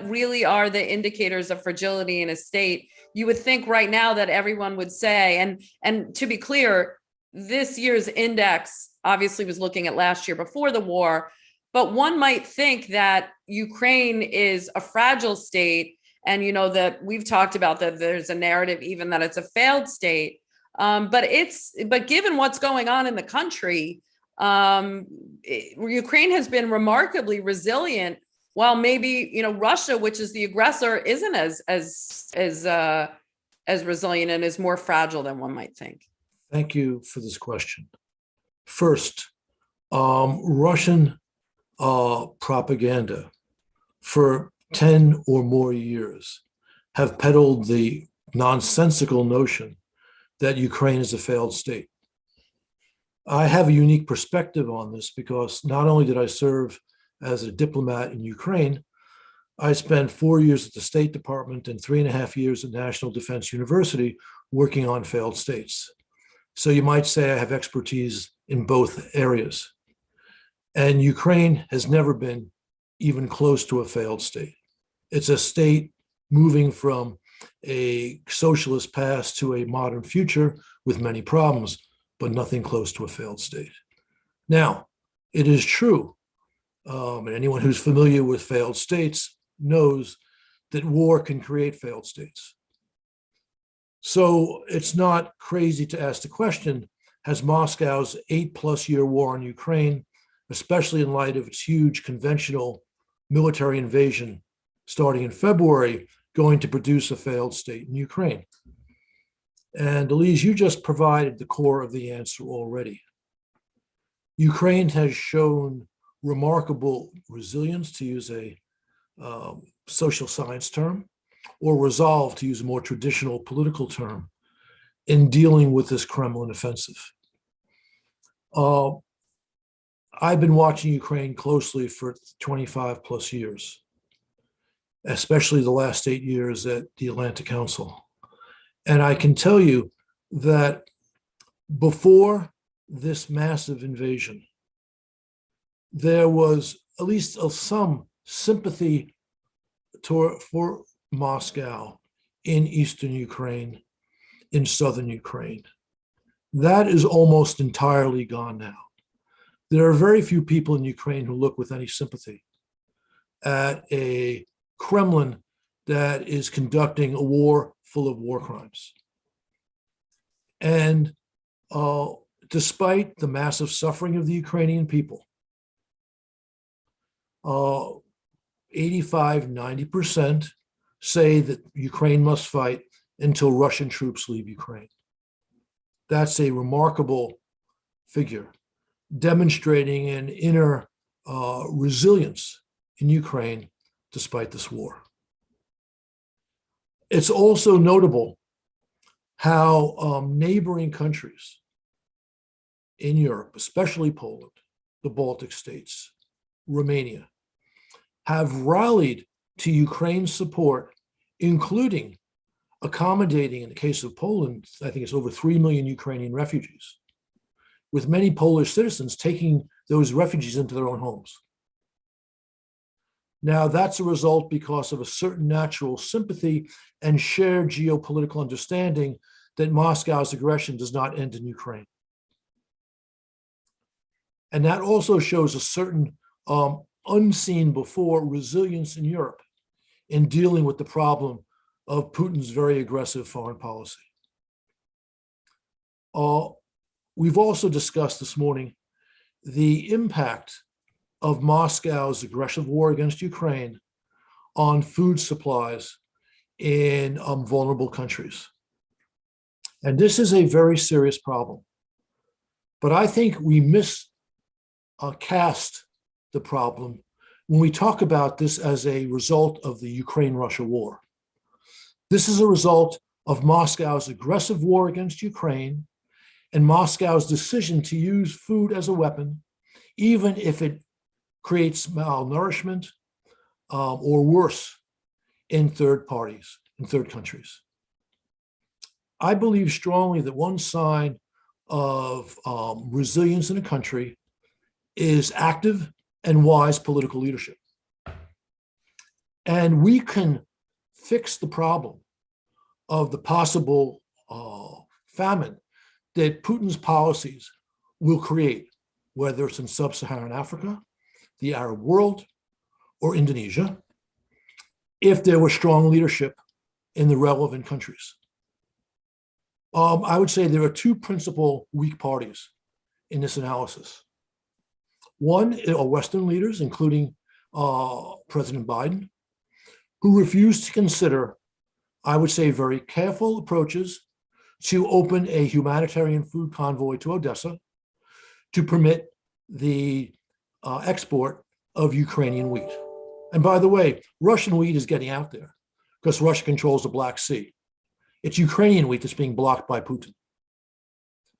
really are the indicators of fragility in a state. You would think right now that everyone would say, and to be clear, this year's index obviously was looking at last year before the war, but one might think that Ukraine is a fragile state. And, that we've talked about that there's a narrative even that it's a failed state. But given what's going on in the country, Ukraine has been remarkably resilient, while maybe, Russia, which is the aggressor, isn't as resilient and is more fragile than one might think. Thank you for this question. First, Russian propaganda for 10 or more years have peddled the nonsensical notion that Ukraine is a failed state. I have a unique perspective on this because not only did I serve as a diplomat in Ukraine, I spent 4 years at the State Department and 3.5 years at National Defense University working on failed states. So you might say I have expertise in both areas. And Ukraine has never been even close to a failed state. It's a state moving from a socialist past to a modern future with many problems, but nothing close to a failed state. Now, it is true, and anyone who's familiar with failed states knows that war can create failed states. So it's not crazy to ask the question, has Moscow's 8+ year war on Ukraine, especially in light of its huge conventional military invasion starting in February, going to produce a failed state in Ukraine? And Elise, you just provided the core of the answer already. Ukraine has shown remarkable resilience, to use a social science term, or resolve, to use a more traditional political term, in dealing with this Kremlin offensive. I've been watching Ukraine closely for 25+ years, especially the last 8 years at the Atlantic Council. And I can tell you that before this massive invasion, there was at least some sympathy for Moscow in eastern Ukraine, in southern Ukraine. That is almost entirely gone now. There are very few people in Ukraine who look with any sympathy at a Kremlin that is conducting a war full of war crimes. And despite the massive suffering of the Ukrainian people, 85–90% say that Ukraine must fight until Russian troops leave Ukraine. That's a remarkable figure, demonstrating an inner resilience in Ukraine despite this war. It's also notable how neighboring countries in Europe, especially Poland, the Baltic states, Romania, have rallied to Ukraine's support, including accommodating, in the case of Poland, I think it's over 3 million Ukrainian refugees, with many Polish citizens taking those refugees into their own homes. Now, that's a result because of a certain natural sympathy and shared geopolitical understanding that Moscow's aggression does not end in Ukraine. And that also shows a certain unseen before resilience in Europe in dealing with the problem of Putin's very aggressive foreign policy. We've also discussed this morning the impact of Moscow's aggressive war against Ukraine on food supplies in vulnerable countries. And this is a very serious problem. But I think we miscast the problem when we talk about this as a result of the Ukraine-Russia war. This is a result of Moscow's aggressive war against Ukraine and Moscow's decision to use food as a weapon, even if it creates malnourishment or worse in third parties, in third countries. I believe strongly that one sign of resilience in a country is active and wise political leadership. And we can fix the problem of the possible famine that Putin's policies will create, whether it's in sub-Saharan Africa, the Arab world, or Indonesia, if there was strong leadership in the relevant countries. I would say there are two principal weak parties in this analysis. One are Western leaders, including President Biden, who refuse to consider, I would say, very careful approaches to open a humanitarian food convoy to Odessa to permit the export of Ukrainian wheat. And by the way, Russian wheat is getting out there because Russia controls the Black Sea. It's Ukrainian wheat that's being blocked by Putin,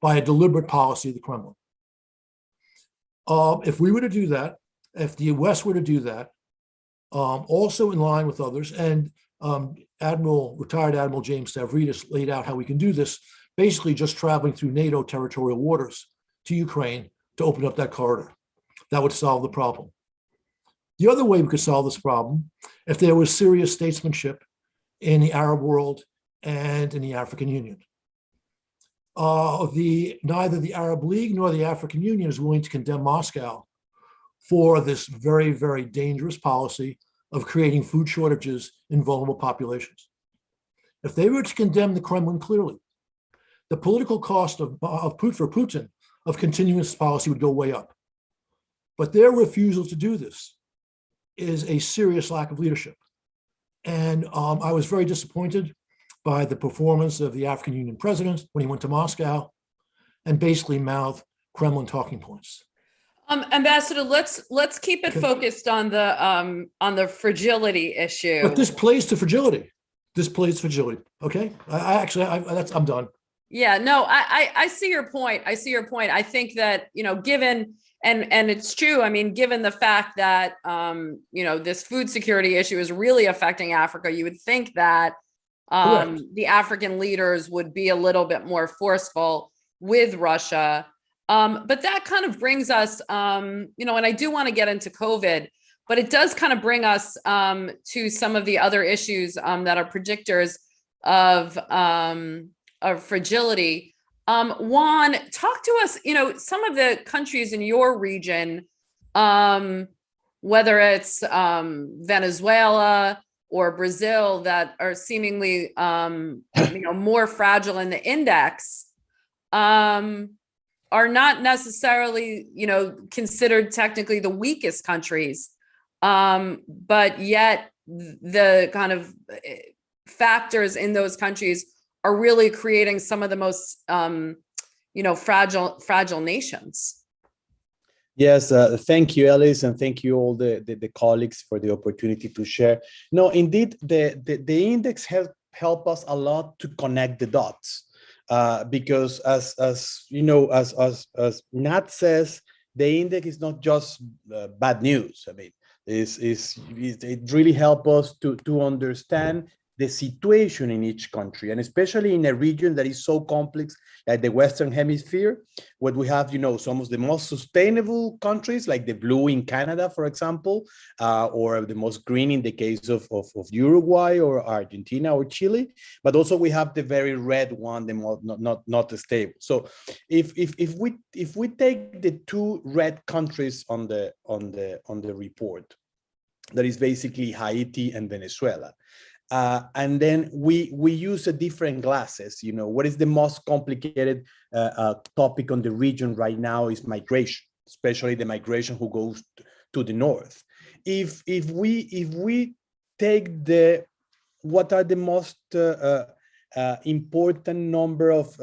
by a deliberate policy of the Kremlin. If we were to do that, if the West were to do that, also in line with others, and retired Admiral James Stavridis laid out how we can do this, basically just traveling through NATO territorial waters to Ukraine to open up that corridor. that would solve the problem. The other way we could solve this problem, if there was serious statesmanship in the Arab world and in the African Union. Neither the Arab League nor the African Union is willing to condemn Moscow for this very, very dangerous policy of creating food shortages in vulnerable populations. If they were to condemn the Kremlin clearly, the political cost for Putin of continuing this policy would go way up. But their refusal to do this is a serious lack of leadership. And I was very disappointed by the performance of the African Union president when he went to Moscow and basically mouthed Kremlin talking points. Ambassador, let's keep it focused on the fragility issue. But this plays to fragility. This plays to fragility. Okay, I'm done. Yeah, no, I see your point. I see your point. I think that, given, and it's true, I mean, given the fact that, this food security issue is really affecting Africa, you would think that the African leaders would be a little bit more forceful with Russia. But that kind of brings us, and I do want to get into COVID, but it does kind of bring us to some of the other issues that are predictors of fragility. Juan, talk to us, some of the countries in your region, whether it's Venezuela or Brazil, that are seemingly, more fragile in the index, are not necessarily, considered technically the weakest countries, but yet the kind of factors in those countries are really creating some of the most, fragile nations. Yes, thank you, Elise, and thank you all the colleagues for the opportunity to share. No, indeed, the index help us a lot to connect the dots, because as Nat says, the index is not just bad news. I mean, it really helps us to understand the situation in each country, and especially in a region that is so complex like the Western Hemisphere, where we have, some of the most sustainable countries, like the blue in Canada, for example, or the most green in the case of Uruguay or Argentina or Chile, but also we have the very red one, the more not stable. So if we take the two red countries on the report, that is basically Haiti and Venezuela. And then we use a different glasses. What is the most complicated topic on the region right now is migration, especially the migration who goes to the north. If we take what are the most important number of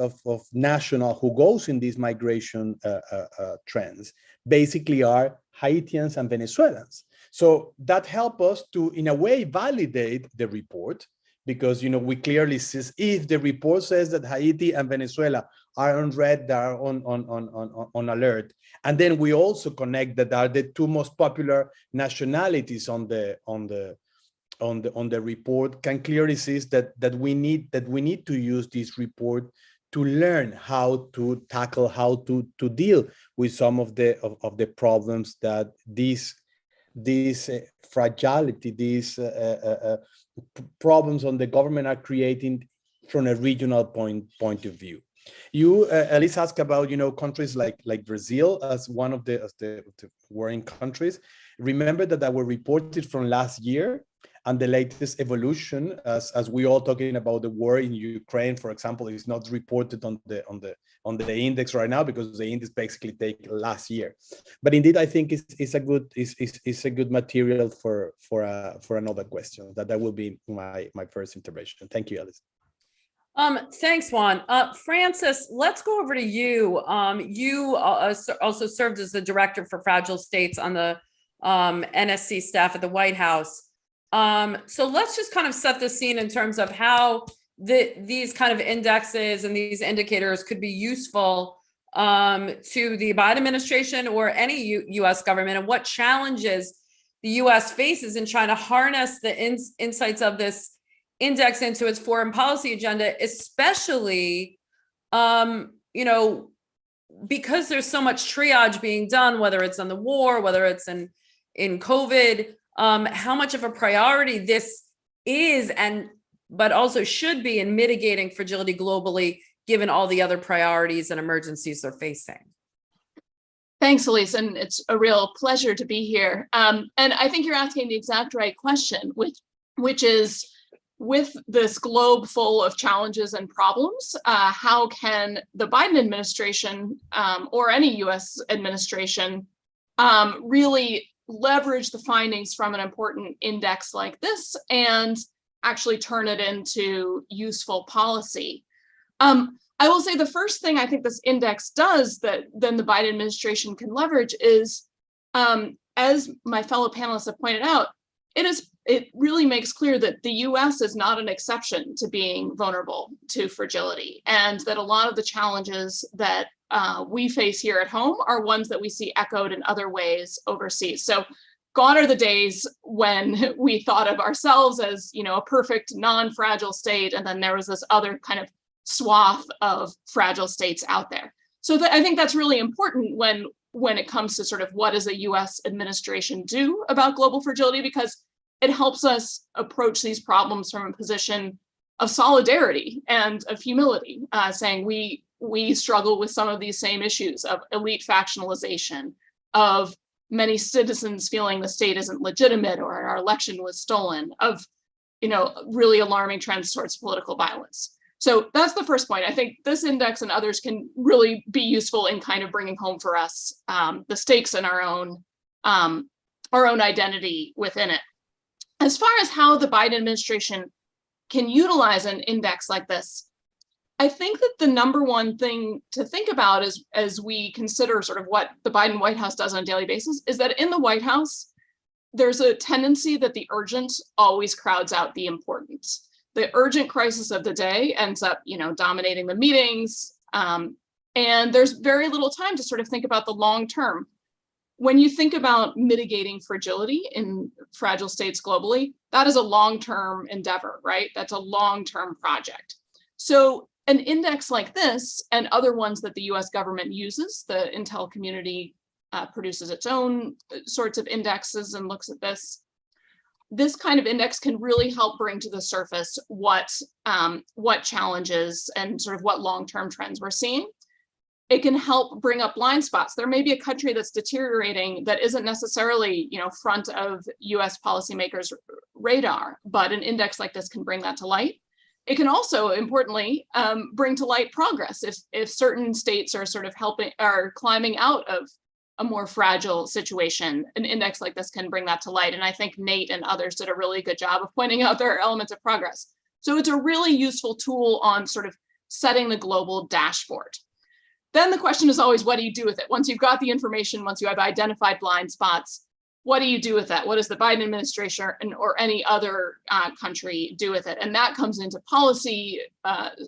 national who goes in these migration trends, basically are Haitians and Venezuelans. So that helps us to, in a way, validate the report, because, we clearly see if the report says that Haiti and Venezuela are on red, they are on alert. And then we also connect that are the two most popular nationalities on the report, can clearly see that we need to use this report to learn how to tackle, how to deal with some of the problems that this fragility, these problems on the government are creating from a regional point of view. You, Elise, asked about countries like Brazil as one of the worrying countries. Remember that were reported from last year, and the latest evolution, as we all talking about the war in Ukraine, for example, is not reported on the index right now, because the index basically take last year. But indeed, I think it's a good material for another question. That will be my first intervention. Thank you, Alice. Thanks, Juan. Francis, let's go over to you. You also served as the director for fragile states on the NSC staff at the White House. So let's just kind of set the scene in terms of how these kind of indexes and these indicators could be useful to the Biden administration or any U.S. government, and what challenges the U.S. faces in trying to harness the insights of this index into its foreign policy agenda, especially, because there's so much triage being done, whether it's on the war, whether it's in COVID, how much of a priority this is, but also should be in mitigating fragility globally, given all the other priorities and emergencies they're facing. Thanks, Elise, and it's a real pleasure to be here. And I think you're asking the exact right question, which is, with this globe full of challenges and problems, how can the Biden administration or any US administration really leverage the findings from an important index like this and actually turn it into useful policy? I will say the first thing I think this index does that then the Biden administration can leverage is, as my fellow panelists have pointed out, it really makes clear that the US is not an exception to being vulnerable to fragility, and that a lot of the challenges that we face here at home are ones that we see echoed in other ways overseas. So gone are the days when we thought of ourselves as, a perfect non-fragile state, and then there was this other kind of swath of fragile states out there. So I think that's really important when it comes to sort of what does a US administration do about global fragility, because it helps us approach these problems from a position of solidarity and of humility, saying we struggle with some of these same issues of elite factionalization, of many citizens feeling the state isn't legitimate or our election was stolen, of really alarming trends towards political violence. So that's the first point. I think this index and others can really be useful in kind of bringing home for us the stakes in our own identity within it. As far as how the Biden administration can utilize an index like this, I think that the number one thing to think about as we consider sort of what the Biden White House does on a daily basis is that in the White House, there's a tendency that the urgent always crowds out the important. The urgent crisis of the day ends up, dominating the meetings, and there's very little time to sort of think about the long term. When you think about mitigating fragility in fragile states globally, that is a long-term endeavor, right? That's a long-term project. So an index like this and other ones that the US government uses, the intel community produces its own sorts of indexes and looks at this. This kind of index can really help bring to the surface what challenges and sort of what long-term trends we're seeing. It can help bring up blind spots. There may be a country that's deteriorating that isn't necessarily, front of US policymakers' radar, but an index like this can bring that to light. It can also, importantly, bring to light progress. If certain states are sort of climbing out of a more fragile situation, an index like this can bring that to light. And I think Nate and others did a really good job of pointing out there are elements of progress. So it's a really useful tool on sort of setting the global dashboard. Then the question is always, what do you do with it? Once you've got the information, once you have identified blind spots, what do you do with that? What does the Biden administration or any other country do with it? And that comes into policy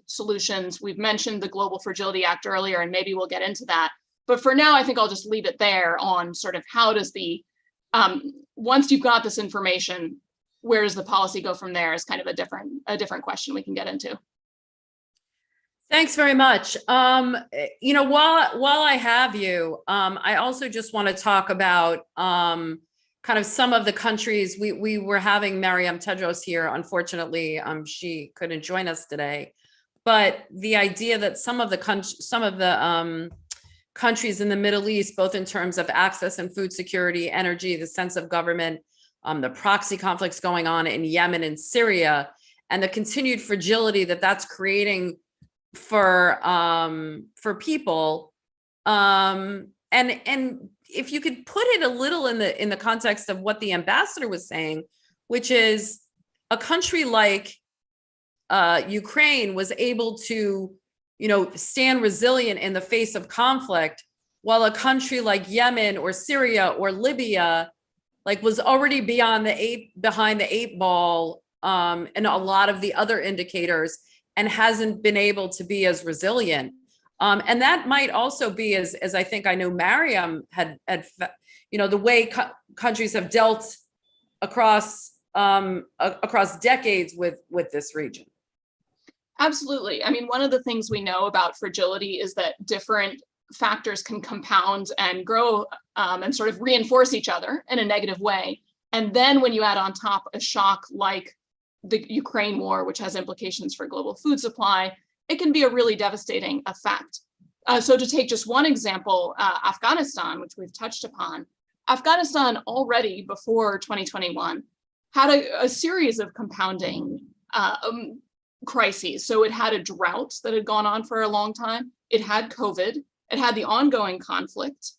solutions. We've mentioned the Global Fragility Act earlier, and maybe we'll get into that. But for now, I think I'll just leave it there on sort of how does once you've got this information, where does the policy go from there is kind of a different question we can get into. Thanks very much. While I have you, I also just want to talk about kind of some of the countries. We were having Mariam Tedros here. Unfortunately, she couldn't join us today. But the idea that some of the countries in the Middle East, both in terms of access and food security, energy, the sense of government, the proxy conflicts going on in Yemen and Syria, and the continued fragility that's creating for people, and if you could put it a little in the context of what the ambassador was saying, which is a country like Ukraine was able to stand resilient in the face of conflict, while a country like Yemen or Syria or Libya was already behind the eight ball and a lot of the other indicators, and hasn't been able to be as resilient. And that might also be, as I think I know Mariam had the way countries have dealt across decades with this region. Absolutely. I mean, one of the things we know about fragility is that different factors can compound and grow and sort of reinforce each other in a negative way. And then when you add on top a shock like the Ukraine war, which has implications for global food supply, it can be a really devastating effect. So to take just one example, Afghanistan, which we've touched upon, Afghanistan already before 2021 had a series of compounding crises. So it had a drought that had gone on for a long time. It had COVID. It had the ongoing conflict.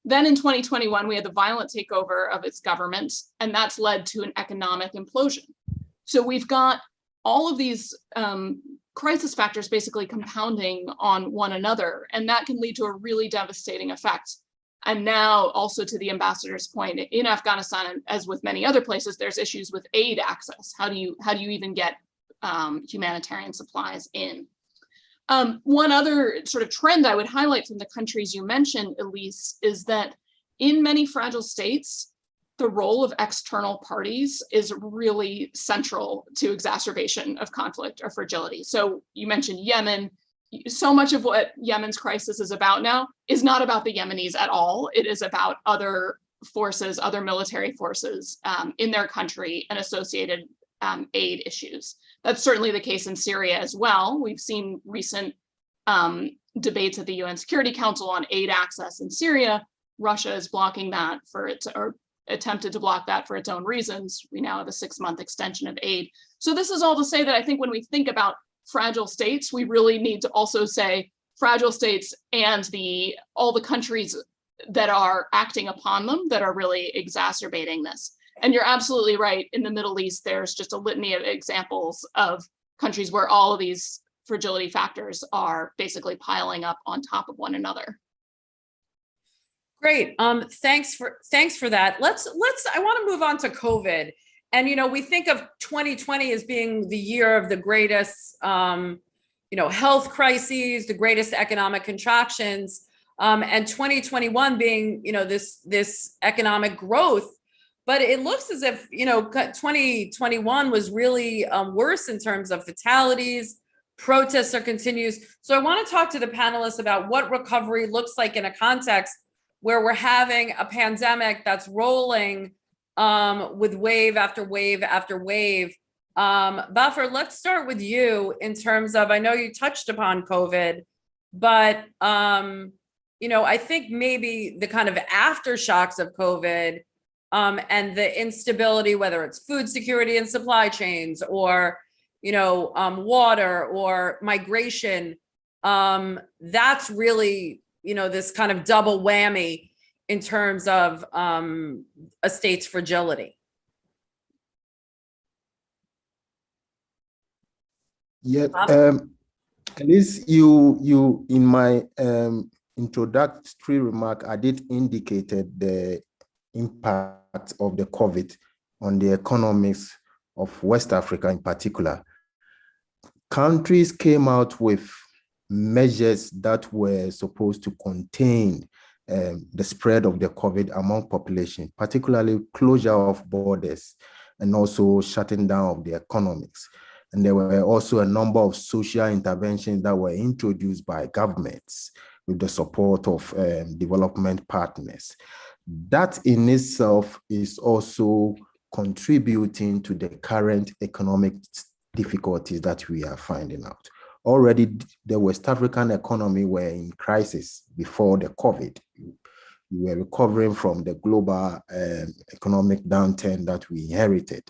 Then in 2021, we had the violent takeover of its government, and that's led to an economic implosion. So we've got all of these crisis factors basically compounding on one another, and that can lead to a really devastating effect. And now also to the ambassador's point, in Afghanistan, as with many other places, there's issues with aid access. How do you even get humanitarian supplies in? One other sort of trend I would highlight from the countries you mentioned, Elise, is that in many fragile states, the role of external parties is really central to exacerbation of conflict or fragility. So you mentioned Yemen. So much of what Yemen's crisis is about now is not about the Yemenis at all. It is about other forces, other military forces in their country and associated aid issues. That's certainly the case in Syria as well. We've seen recent debates at the UN Security Council on aid access in Syria. Russia is blocking that or attempted to block that for its own reasons. We now have a 6-month extension of aid. So this is all to say that I think when we think about fragile states, we really need to also say fragile states and all the countries that are acting upon them that are really exacerbating this. And you're absolutely right. In the Middle East, there's just a litany of examples of countries where all of these fragility factors are basically piling up on top of one another. Great. Thanks for that. I want to move on to COVID. And, we think of 2020 as being the year of the greatest, health crises, the greatest economic contractions, and 2021 being, this economic growth. But it looks as if, 2021 was really worse in terms of fatalities, protests are continues. So I want to talk to the panelists about what recovery looks like in a context where we're having a pandemic that's rolling with wave after wave after wave. Baffer, let's start with you in terms of, I know you touched upon COVID, but, I think maybe the kind of aftershocks of COVID and the instability, whether it's food security and supply chains or, water or migration, that's really, this kind of double whammy in terms of a state's fragility. Yeah, at least you in my introductory remark, I did indicated the impact of the COVID on the economics of West Africa in particular. Countries came out with measures that were supposed to contain the spread of the COVID among population, particularly closure of borders and also shutting down of the economics. And there were also a number of social interventions that were introduced by governments with the support of development partners. That in itself is also contributing to the current economic difficulties that we are finding out. Already, the West African economy were in crisis before the COVID. We were recovering from the global economic downturn that we inherited.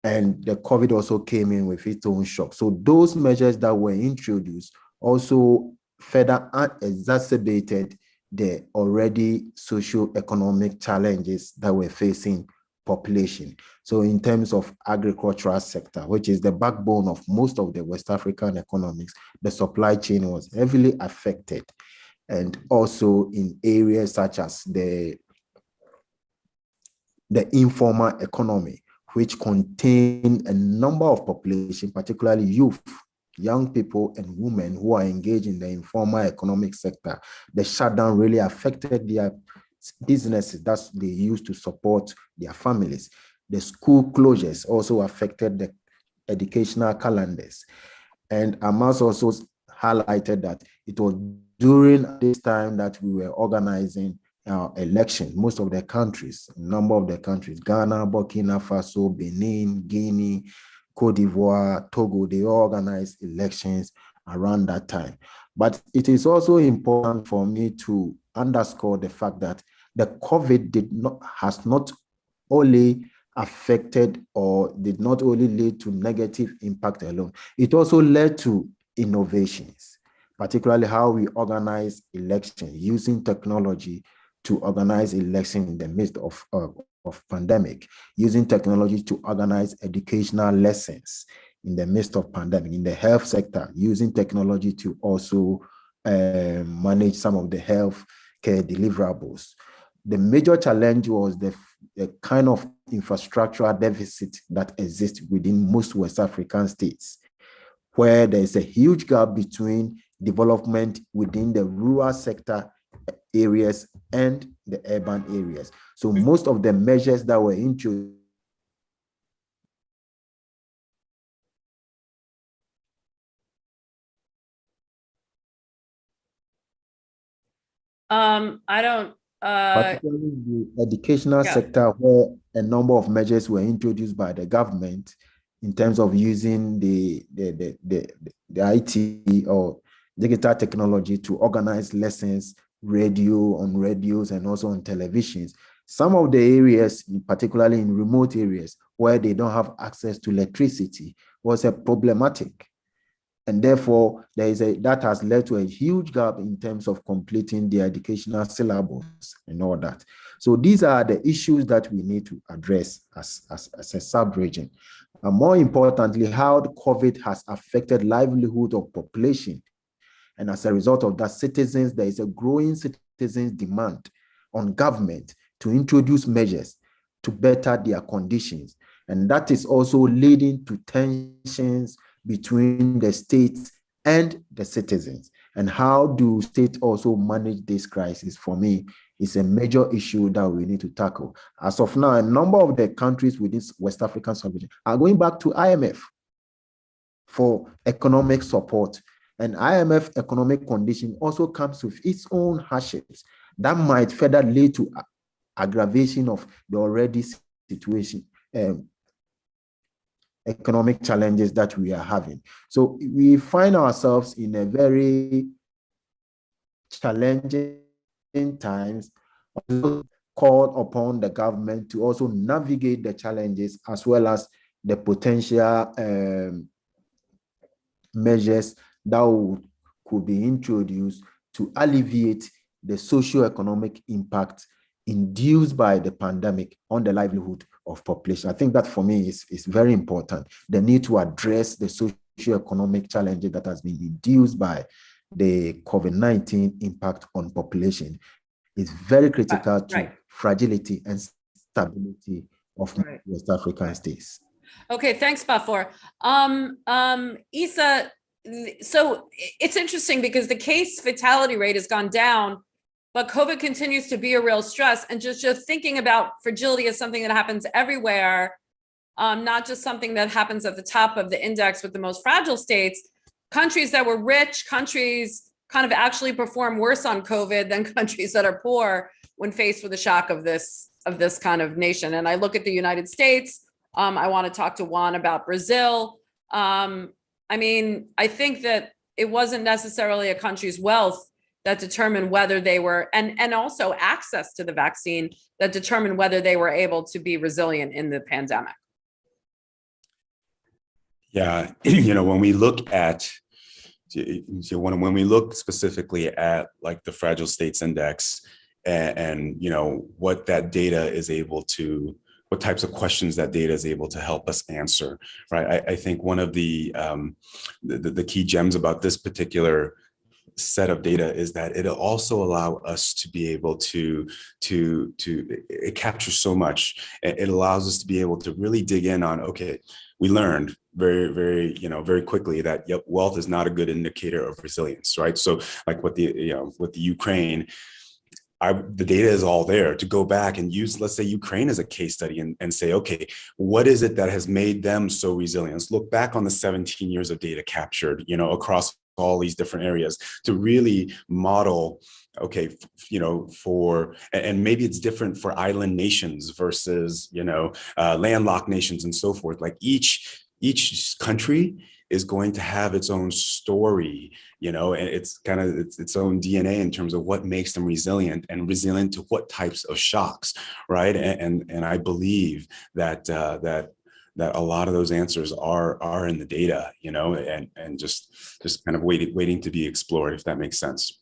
And the COVID also came in with its own shock. So those measures that were introduced also further exacerbated the already socio-economic challenges that were facing population. So in terms of agricultural sector, which is the backbone of most of the West African economics, the supply chain was heavily affected. And also in areas such as the informal economy, which contain a number of population, particularly youth, young people and women who are engaged in the informal economic sector. The shutdown really affected their businesses that they used to support their families. The school closures also affected the educational calendars. And I must also highlighted that it was during this time that we were organizing elections, most of the countries, a number of the countries, Ghana, Burkina Faso, Benin, Guinea, Cote d'Ivoire, Togo, they organized elections around that time. But it is also important for me to underscore the fact that the COVID has not only affected or did not only lead to negative impact alone, it also led to innovations, particularly how we organize elections using technology to organize elections in the midst of pandemic, using technology to organize educational lessons in the midst of pandemic, in the health sector, using technology to also manage some of the health care deliverables. The major challenge was the kind of infrastructural deficit that exists within most West African states, where there is a huge gap between development within the rural sector areas and the urban areas. So most of the measures that were introduced I don't particularly in the educational sector, where a number of measures were introduced by the government in terms of using the IT or digital technology to organize lessons, on radios and also on televisions. Some of the areas, particularly in remote areas where they don't have access to electricity, was a problematic. And therefore, that has led to a huge gap in terms of completing the educational syllabus and all that. So these are the issues that we need to address as a sub-region. And more importantly, how the COVID has affected livelihood of population. And as a result of that, there is a growing citizens' demand on government to introduce measures to better their conditions. And that is also leading to tensions between the states and the citizens. And how do states also manage this crisis, for me, is a major issue that we need to tackle. As of now, a number of the countries within West African sub-region are going back to IMF for economic support. And IMF economic condition also comes with its own hardships that might further lead to aggravation of the already situation, economic challenges that we are having. So we find ourselves in a very challenging times, called upon the government to also navigate the challenges as well as the potential measures that could be introduced to alleviate the socio-economic impact induced by the pandemic on the livelihood of population. I think that for me is very important. The need to address the socio-economic challenges that has been induced by the COVID-19 impact on population is very critical to fragility and stability of West African states. Okay, thanks, Bafor. Isa, so it's interesting because the case fatality rate has gone down, but COVID continues to be a real stress. And just thinking about fragility as something that happens everywhere, not just something that happens at the top of the index with the most fragile states. Countries that were rich, countries kind of actually perform worse on COVID than countries that are poor when faced with the shock of this kind of nation. And I look at the United States. I want to talk to Juan about Brazil. I mean, I think that it wasn't necessarily a country's wealth that determined whether they were, and also access to the vaccine that determined whether they were able to be resilient in the pandemic. Yeah, when we look at, when we look specifically at like the Fragile States Index and what that data is able to, what types of questions that data is able to help us answer, right? I think one of the key gems about this particular set of data is that it'll also allow us to be able to it captures so much. It allows us to be able to really dig in on, okay, we learned very quickly that wealth is not a good indicator of resilience, right? So like with the Ukraine, the data is all there to go back and use, let's say, Ukraine as a case study and say, okay, what is it that has made them so resilient? Let's look back on the 17 years of data captured, across all these different areas to really model, okay, and maybe it's different for island nations versus, landlocked nations and so forth. Like each country is going to have its own story, and it's kind of its own DNA in terms of what makes them resilient to what types of shocks, right? And I believe that that a lot of those answers are in the data, and just kind of waiting to be explored, if that makes sense.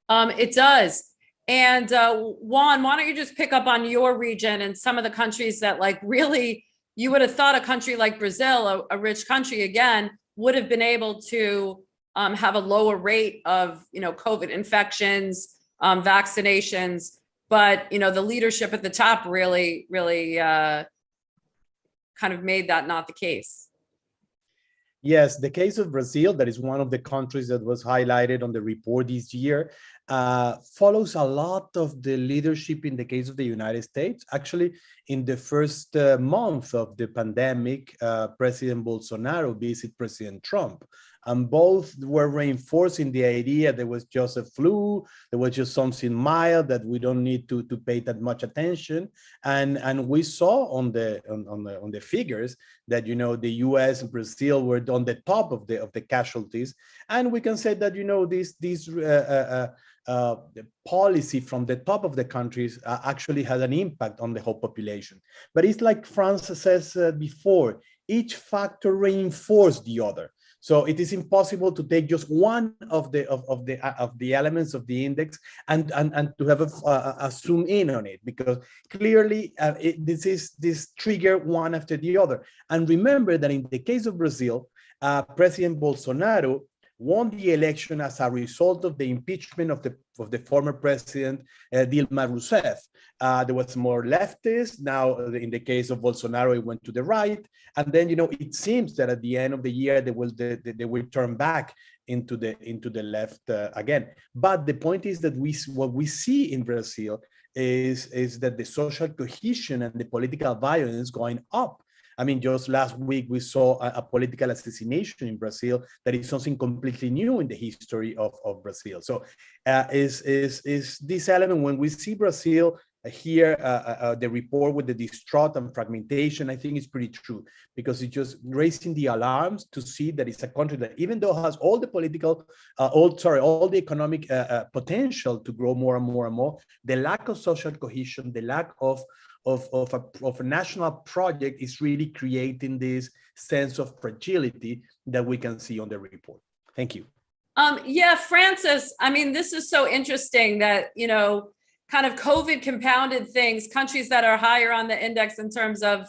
It does. And Juan, why don't you just pick up on your region and some of the countries that really you would have thought a country like Brazil, a rich country again, would have been able to have a lower rate of, COVID infections, vaccinations, but, the leadership at the top really kind of made that not the case. Yes, the case of Brazil, that is one of the countries that was highlighted on the report this year, follows a lot of the leadership in the case of the United States. Actually, in the first month of the pandemic, President Bolsonaro visited President Trump, and both were reinforcing the idea there was just a flu, there was just something mild that we don't need to pay that much attention. And we saw on the figures that the U.S. and Brazil were on the top of the casualties, and we can say that the policy from the top of the countries actually had an impact on the whole population. But it's like France says before, each factor reinforced the other. So it is impossible to take just one of the elements of the index and to have a zoom in on it, because clearly this trigger one after the other. And remember that in the case of Brazil, President Bolsonaro won the election as a result of the impeachment of the former president Dilma Rousseff. There was more leftists. Now, in the case of Bolsonaro, it went to the right, and then it seems that at the end of the year they will turn back into the left again. But the point is that what we see in Brazil is that the social cohesion and the political violence going up. I mean, just last week, we saw a political assassination in Brazil that is something completely new in the history of Brazil. So is this element, when we see Brazil here, the report with the distraught and fragmentation, I think it's pretty true, because it's just raising the alarms to see that it's a country that, even though it has all the political, all the economic potential to grow more and more and more, the lack of social cohesion, the lack of a national project is really creating this sense of fragility that we can see on the report. Thank you. Yeah, Francis, I mean, this is so interesting that, kind of COVID compounded things. Countries that are higher on the index in terms of,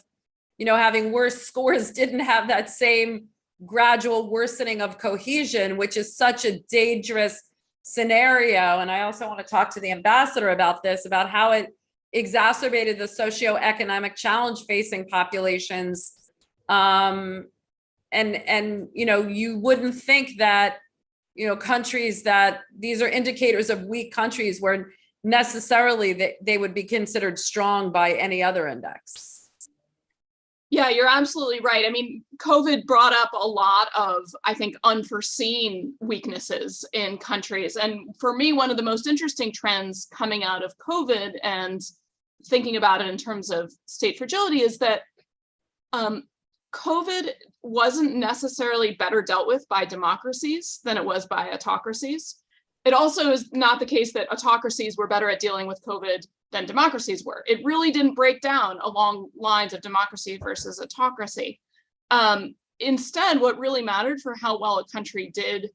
having worse scores didn't have that same gradual worsening of cohesion, which is such a dangerous scenario. And I also want to talk to the ambassador about this, about how it exacerbated the socioeconomic challenge facing populations. And you wouldn't think that, countries that these are indicators of weak countries where necessarily they would be considered strong by any other index. Yeah, you're absolutely right. I mean, COVID brought up a lot of, I think, unforeseen weaknesses in countries. And for me, one of the most interesting trends coming out of COVID and thinking about it in terms of state fragility is that COVID wasn't necessarily better dealt with by democracies than it was by autocracies. It also is not the case that autocracies were better at dealing with COVID than democracies were. It really didn't break down along lines of democracy versus autocracy. Instead, what really mattered for how well a country did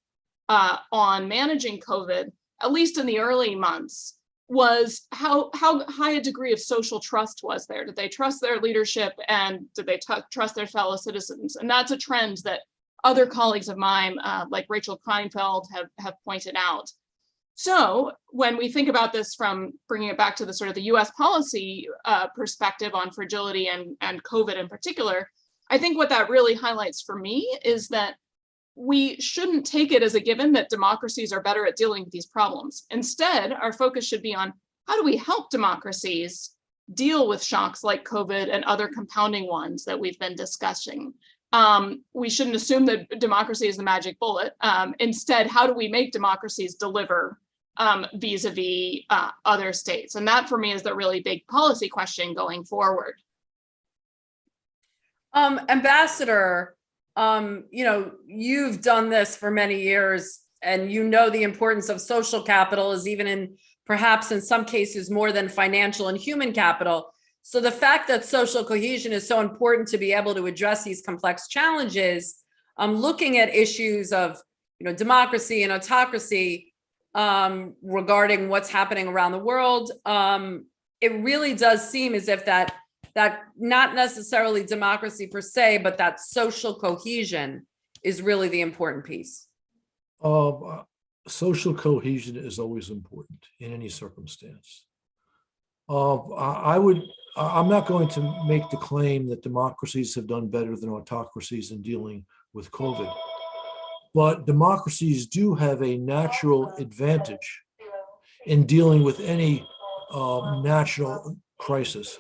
on managing COVID, at least in the early months, was how high a degree of social trust was there. Did they trust their leadership, and did they trust their fellow citizens? And that's a trend that other colleagues of mine, like Rachel Kleinfeld, have pointed out. So when we think about this from bringing it back to the sort of the US policy perspective on fragility and COVID in particular, I think what that really highlights for me is that we shouldn't take it as a given that democracies are better at dealing with these problems. Instead, our focus should be on how do we help democracies deal with shocks like COVID and other compounding ones that we've been discussing. we shouldn't assume that democracy is the magic bullet. Instead, how do we make democracies deliver vis-a-vis other states? And that for me is the really big policy question going forward. Ambassador, you've done this for many years, and you know the importance of social capital is even in perhaps in some cases more than financial and human capital. So the fact that social cohesion is so important to be able to address these complex challenges, looking at issues of democracy and autocracy regarding what's happening around the world, it really does seem as if that not necessarily democracy per se, but that social cohesion is really the important piece. Social cohesion is always important in any circumstance. I'm not going to make the claim that democracies have done better than autocracies in dealing with COVID, but democracies do have a natural advantage in dealing with any national crisis,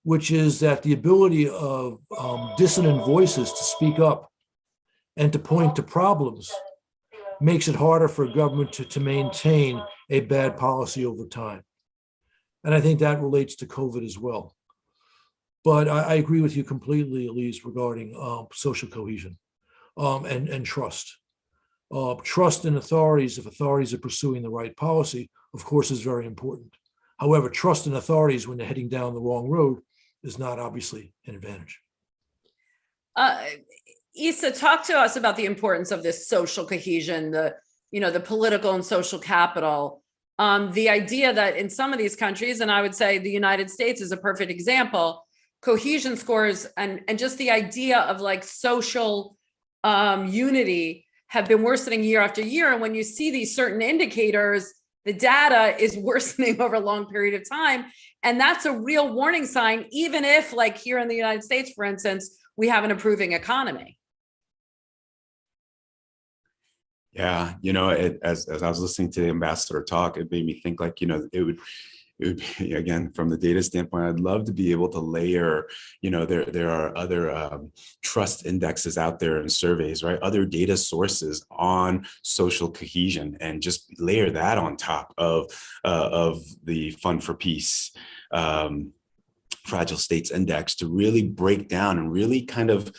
which is that the ability of dissonant voices to speak up and to point to problems makes it harder for a government to maintain a bad policy over time. And I think that relates to COVID as well. But I agree with you completely, Elise, regarding social cohesion and trust. Trust in authorities, if authorities are pursuing the right policy, of course, is very important. However, trust in authorities when they're heading down the wrong road is not obviously an advantage. Issa, talk to us about the importance of this social cohesion, the political and social capital. The idea that in some of these countries, and I would say the United States is a perfect example, cohesion scores and just the idea of like social unity have been worsening year after year. And when you see these certain indicators, the data is worsening over a long period of time. And that's a real warning sign, even if like here in the United States, for instance, we have an improving economy. Yeah, as I was listening to the ambassador talk, it made me think like, it would be, again, from the data standpoint, I'd love to be able to layer, there are other trust indexes out there and surveys, right? Other data sources on social cohesion, and just layer that on top of the Fund for Peace Fragile States Index to really break down and really kind of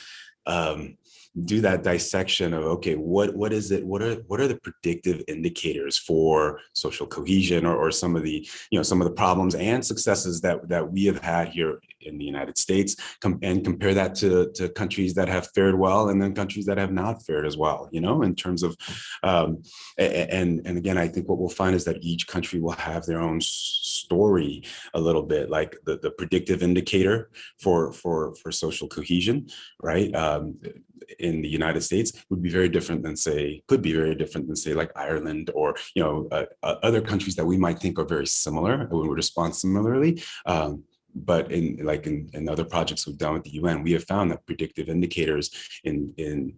do that dissection of, okay, what is it? What are the predictive indicators for social cohesion, or some of the problems and successes that we have had here in the United States, and compare that to countries that have fared well and then countries that have not fared as well, in terms of, and again, I think what we'll find is that each country will have their own story a little bit, like the predictive indicator for social cohesion, right? In the United States could be very different than say like Ireland, or other countries that we might think are very similar and would respond similarly. But in other projects we've done with the UN, we have found that predictive indicators in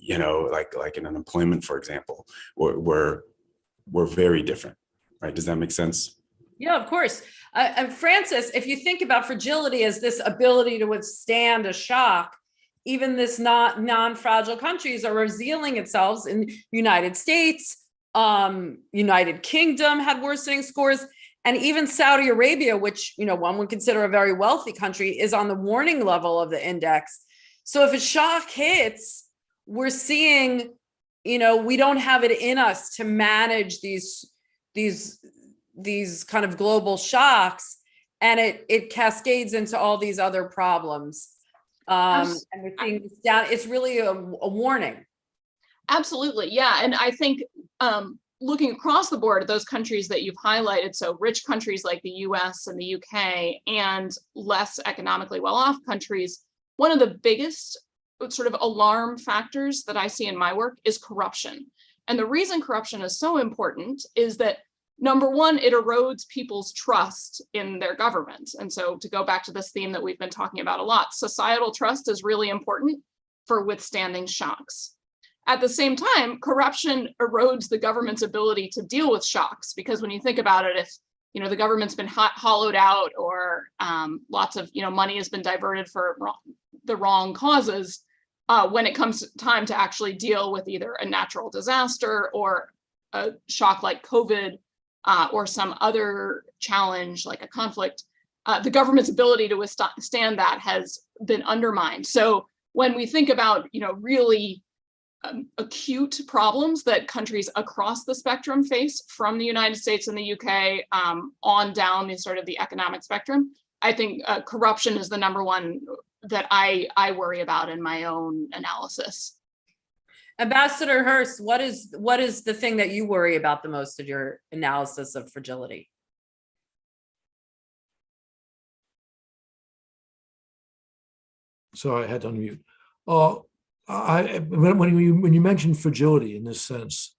like in unemployment, for example, were very different, right? Does that make sense? Yeah, of course. And Francis, if you think about fragility as this ability to withstand a shock, even this non-fragile countries are revealing itself in United States, United Kingdom had worsening scores, and even Saudi Arabia, which one would consider a very wealthy country, is on the warning level of the index. So if a shock hits, we're seeing, we don't have it in us to manage these kind of global shocks, and it cascades into all these other problems. And we're seeing this down. It's really a warning. Absolutely. Yeah. And I think looking across the board at those countries that you've highlighted, so rich countries like the US and the UK and less economically well-off countries, one of the biggest sort of alarm factors that I see in my work is corruption. And the reason corruption is so important is that, number one, it erodes people's trust in their government. And so to go back to this theme that we've been talking about a lot, societal trust is really important for withstanding shocks. At the same time, corruption erodes the government's ability to deal with shocks, because when you think about it, if the government's been hollowed out, or lots of money has been diverted for the wrong causes, when it comes time to actually deal with either a natural disaster or a shock like COVID or some other challenge like a conflict, the government's ability to withstand that has been undermined. So when we think about, really acute problems that countries across the spectrum face, from the United States and the UK on down the sort of the economic spectrum, I think corruption is the number one that I worry about in my own analysis. Ambassador Hurst, what is the thing that you worry about the most in your analysis of fragility? Sorry, I had to unmute. When you mentioned fragility in this sense,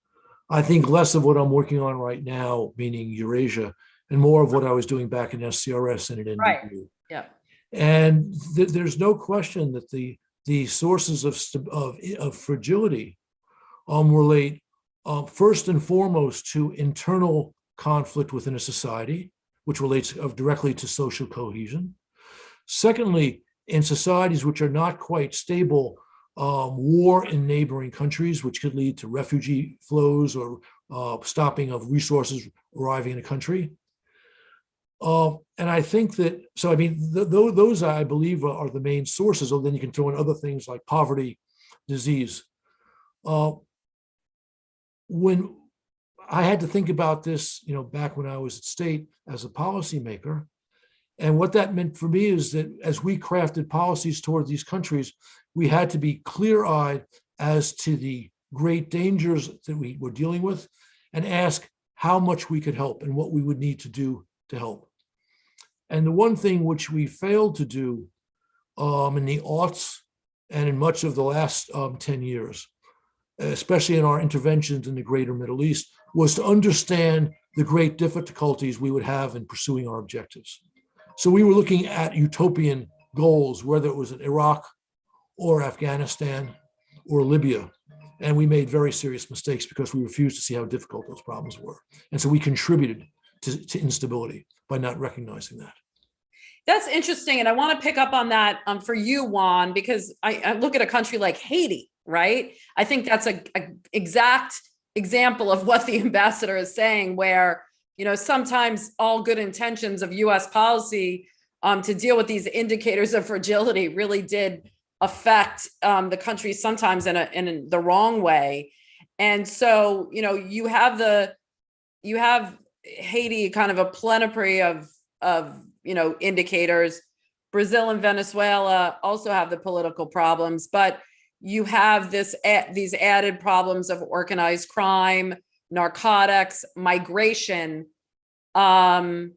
I think less of what I'm working on right now, meaning Eurasia, and more of what I was doing back in SCRS and at NDU. Right. Yeah. And there's no question that the sources of fragility relate first and foremost to internal conflict within a society, which relates directly to social cohesion. Secondly, in societies which are not quite stable, war in neighboring countries, which could lead to refugee flows or stopping of resources arriving in a country. And I think that, so I mean, those I believe are the main sources, or then you can throw in other things like poverty, disease. When I had to think about this, back when I was at State as a policymaker, and what that meant for me is that as we crafted policies toward these countries, we had to be clear-eyed as to the great dangers that we were dealing with and ask how much we could help and what we would need to do to help. And the one thing which we failed to do in the aughts and in much of the last 10 years, especially in our interventions in the greater Middle East, was to understand the great difficulties we would have in pursuing our objectives. So we were looking at utopian goals, whether it was in Iraq or Afghanistan or Libya. And we made very serious mistakes because we refused to see how difficult those problems were. And so we contributed to instability by not recognizing that. That's interesting. And I want to pick up on that for you, Juan, because I look at a country like Haiti, right? I think that's a exact example of what the ambassador is saying, where sometimes all good intentions of U.S. policy to deal with these indicators of fragility really did affect the country sometimes in the wrong way. And so, you have Haiti kind of a plenipotentiary of indicators. Brazil and Venezuela also have the political problems, but you have these added problems of organized crime, narcotics, migration, and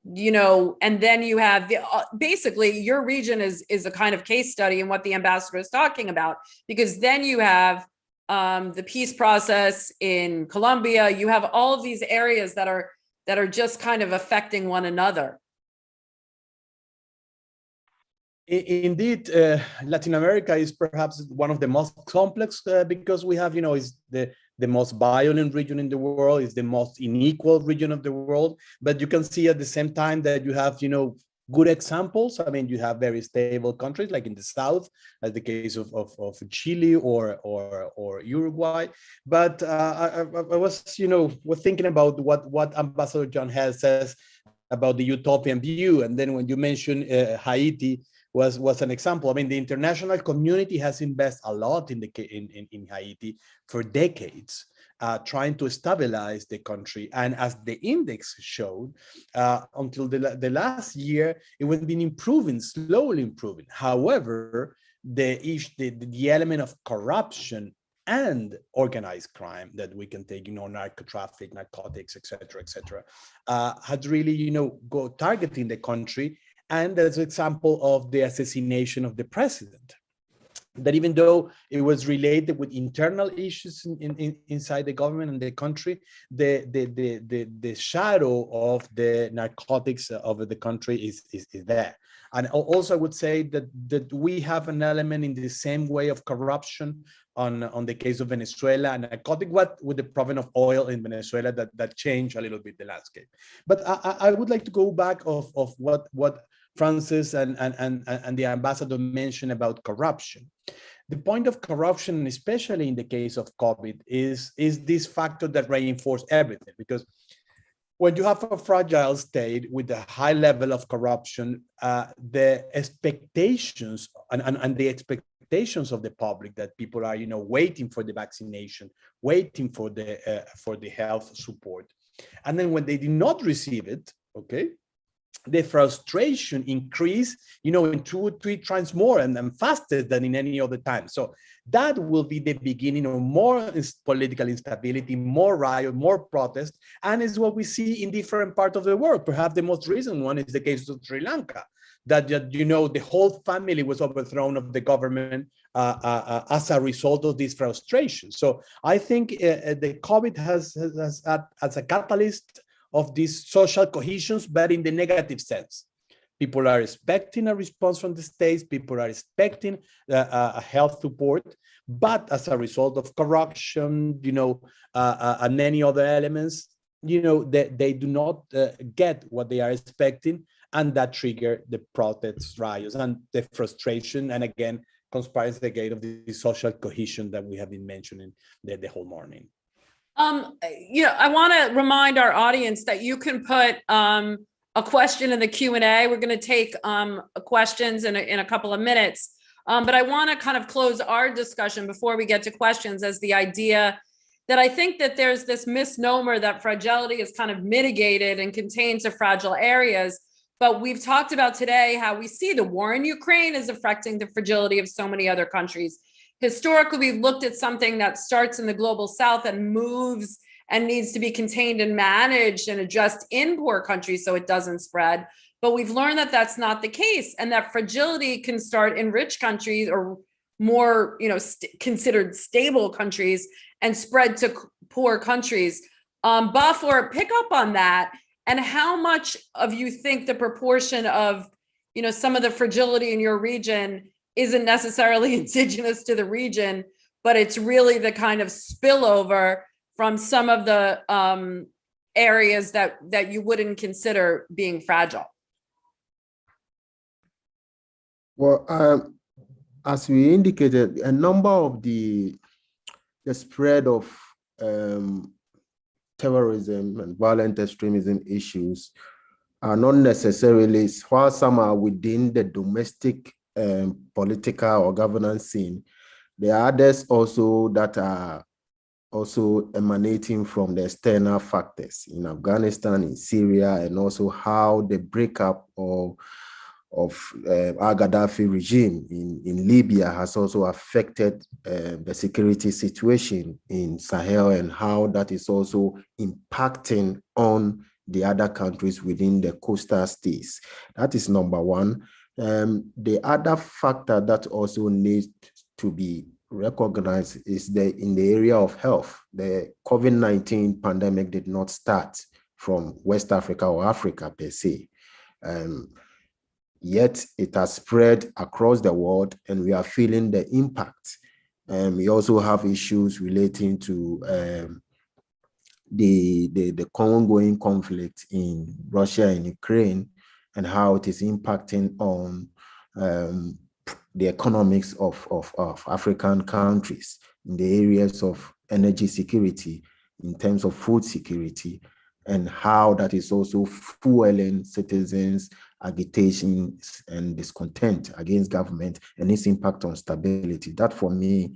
then you have basically your region is a kind of case study in what the ambassador is talking about, because then you have the peace process in Colombia. You have all of these areas that are just kind of affecting one another. Indeed, Latin America is perhaps one of the most complex because we have, is the most violent region in the world, is the most unequal region of the world. But you can see at the same time that you have, good examples. I mean, you have very stable countries like in the south, as the case of Chile or Uruguay. But I was, was thinking about what Ambassador John Hess says about the utopian view, and then when you mentioned Haiti was an example. I mean, the international community has invested a lot in Haiti for decades, trying to stabilize the country. And as the index showed, until the last year, it was been improving, slowly improving. However, the element of corruption and organized crime that we can take, narco traffic, narcotics, et cetera, had really, go targeting the country. And as an example of the assassination of the president, that even though it was related with internal issues inside the government and the country, the shadow of the narcotics over the country is there. And also I would say that we have an element in the same way of corruption on the case of Venezuela and narcotic, what with the province of oil in Venezuela that changed a little bit the landscape. But I would like to go back of what Francis and the ambassador mentioned about corruption. the point of corruption, especially in the case of COVID, is this factor that reinforces everything. Because when you have a fragile state with a high level of corruption, the expectations and the expectations of the public that people are, waiting for the vaccination, waiting for the health support, and then when they did not receive it, okay, the frustration increase, in 2 or 3 times more and faster than in any other time. So that will be the beginning of more political instability, more riot, more protest, and is what we see in different parts of the world. Perhaps the most recent one is the case of Sri Lanka, that the whole family was overthrown of the government as a result of this frustration. So I think the COVID has as a catalyst of these social cohesions, but in the negative sense. People are expecting a response from the states, people are expecting a health support, but as a result of corruption, and many other elements, they do not get what they are expecting, and that trigger the protests, riots, and the frustration, and again, conspires against the social cohesion that we have been mentioning the whole morning. I want to remind our audience that you can put a question in the Q&A. We're going to take questions in a couple of minutes, but I want to kind of close our discussion before we get to questions as the idea that I think that there's this misnomer that fragility is kind of mitigated and contained to fragile areas. But we've talked about today how we see the war in Ukraine is affecting the fragility of so many other countries. Historically, we've looked at something that starts in the global south and moves and needs to be contained and managed and adjust in poor countries so it doesn't spread. But we've learned that that's not the case, and that fragility can start in rich countries or more, considered stable countries and spread to poor countries. Bafor, pick up on that, and how much of you think the proportion of, some of the fragility in your region isn't necessarily indigenous to the region, but it's really the kind of spillover from some of the areas that you wouldn't consider being fragile? Well, as we indicated, a number of the spread of terrorism and violent extremism issues are not necessarily, while some are within the domestic political or governance scene, there are others also that are also emanating from the external factors in Afghanistan, in Syria, and also how the breakup of Gaddafi regime in Libya has also affected the security situation in Sahel, and how that is also impacting on the other countries within the coastal states. That is number one. The other factor that also needs to be recognized is in the area of health. The COVID-19 pandemic did not start from West Africa or Africa per se. Yet it has spread across the world, and we are feeling the impact. We also have issues relating to the ongoing conflict in Russia and Ukraine, and how it is impacting on the economics of African countries in the areas of energy security, in terms of food security, and how that is also fueling citizens' agitation and discontent against government and its impact on stability. That, for me,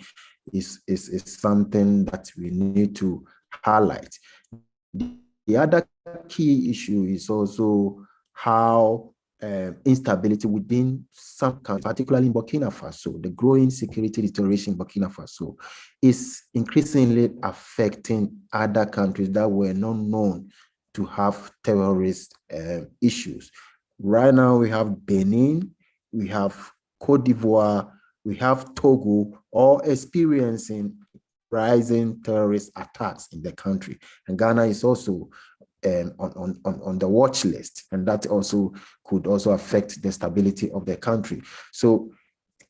is something that we need to highlight. The other key issue is also how instability within some countries, particularly in Burkina Faso, the growing security deterioration in Burkina Faso is increasingly affecting other countries that were not known to have terrorist issues. Right now, we have Benin, we have Cote d'Ivoire, we have Togo, all experiencing rising terrorist attacks in the country. And Ghana is also on the watch list, and that also could also affect the stability of the country. So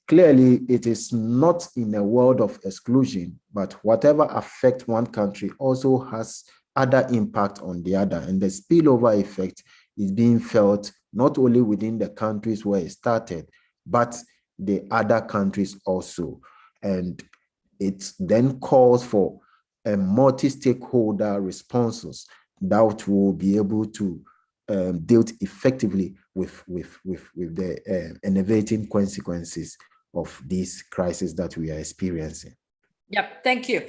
clearly, it is not in a world of exclusion, but whatever affects one country also has other impact on the other, and the spillover effect is being felt not only within the countries where it started, but the other countries also. And it then calls for a multi-stakeholder responses that will be able to deal effectively with the enervating consequences of these crises that we are experiencing. Yep, thank you.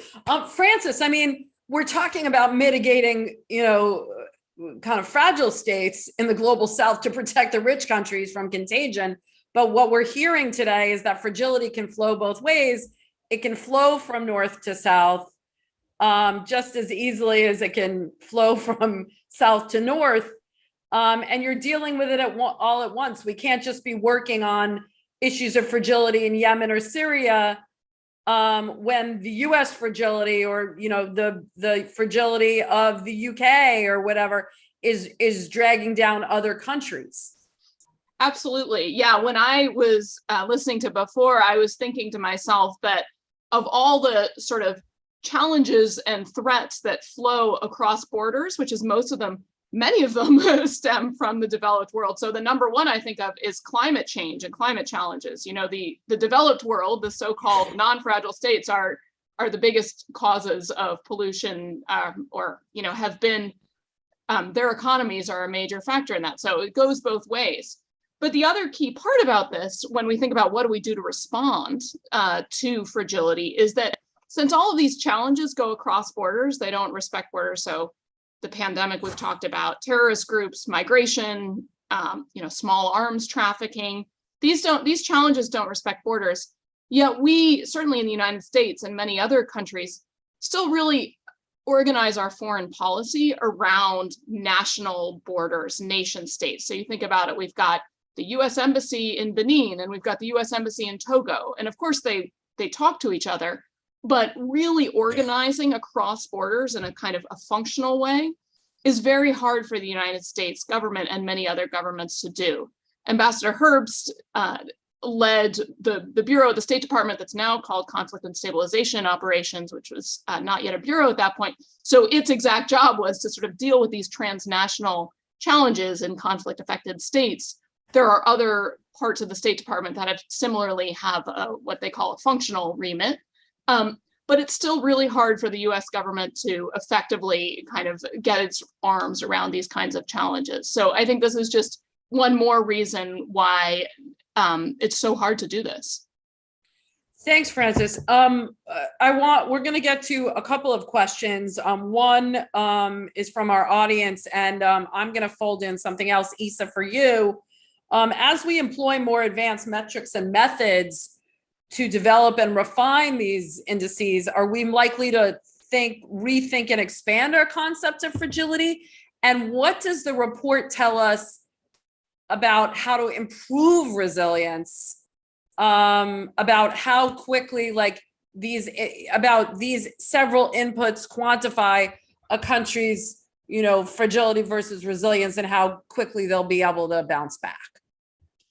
Francis, I mean, we're talking about mitigating, kind of fragile states in the global south to protect the rich countries from contagion. But what we're hearing today is that fragility can flow both ways. It can flow from north to south just as easily as it can flow from south to north. And you're dealing with it all at once. We can't just be working on issues of fragility in Yemen or Syria when the US fragility or the fragility of the UK or whatever is dragging down other countries. Absolutely. Yeah. When I was listening to before, I was thinking to myself that of all the sort of challenges and threats that flow across borders, which is most of them, many of them stem from the developed world. So the number one I think of is climate change and climate challenges. The developed world, the so-called non-fragile states are the biggest causes of pollution or have been, their economies are a major factor in that. So it goes both ways. But the other key part about this, when we think about what do we do to respond to fragility, is that since all of these challenges go across borders, they don't respect borders. So the pandemic we've talked about, terrorist groups, migration, small arms trafficking, these challenges don't respect borders. Yet we, certainly in the United States and many other countries, still really organize our foreign policy around national borders, nation states. So you think about it, we've got the US Embassy in Benin, and we've got the US Embassy in Togo. And of course they talk to each other, but really organizing across borders in a kind of a functional way is very hard for the United States government and many other governments to do. Ambassador Herbst led the bureau of the State Department that's now called Conflict and Stabilization Operations, which was not yet a bureau at that point. So its exact job was to sort of deal with these transnational challenges in conflict-affected states. There are other parts of the State Department that have similarly have what they call a functional remit. But it's still really hard for the US government to effectively kind of get its arms around these kinds of challenges. So I think this is just one more reason why it's so hard to do this. Thanks, Francis. We're going to get to a couple of questions. One is from our audience, and I'm going to fold in something else, Isa, for you. As we employ more advanced metrics and methods to develop and refine these indices, are we likely to rethink and expand our concept of fragility? And what does the report tell us about how to improve resilience, about how quickly these several inputs quantify a country's fragility versus resilience and how quickly they'll be able to bounce back?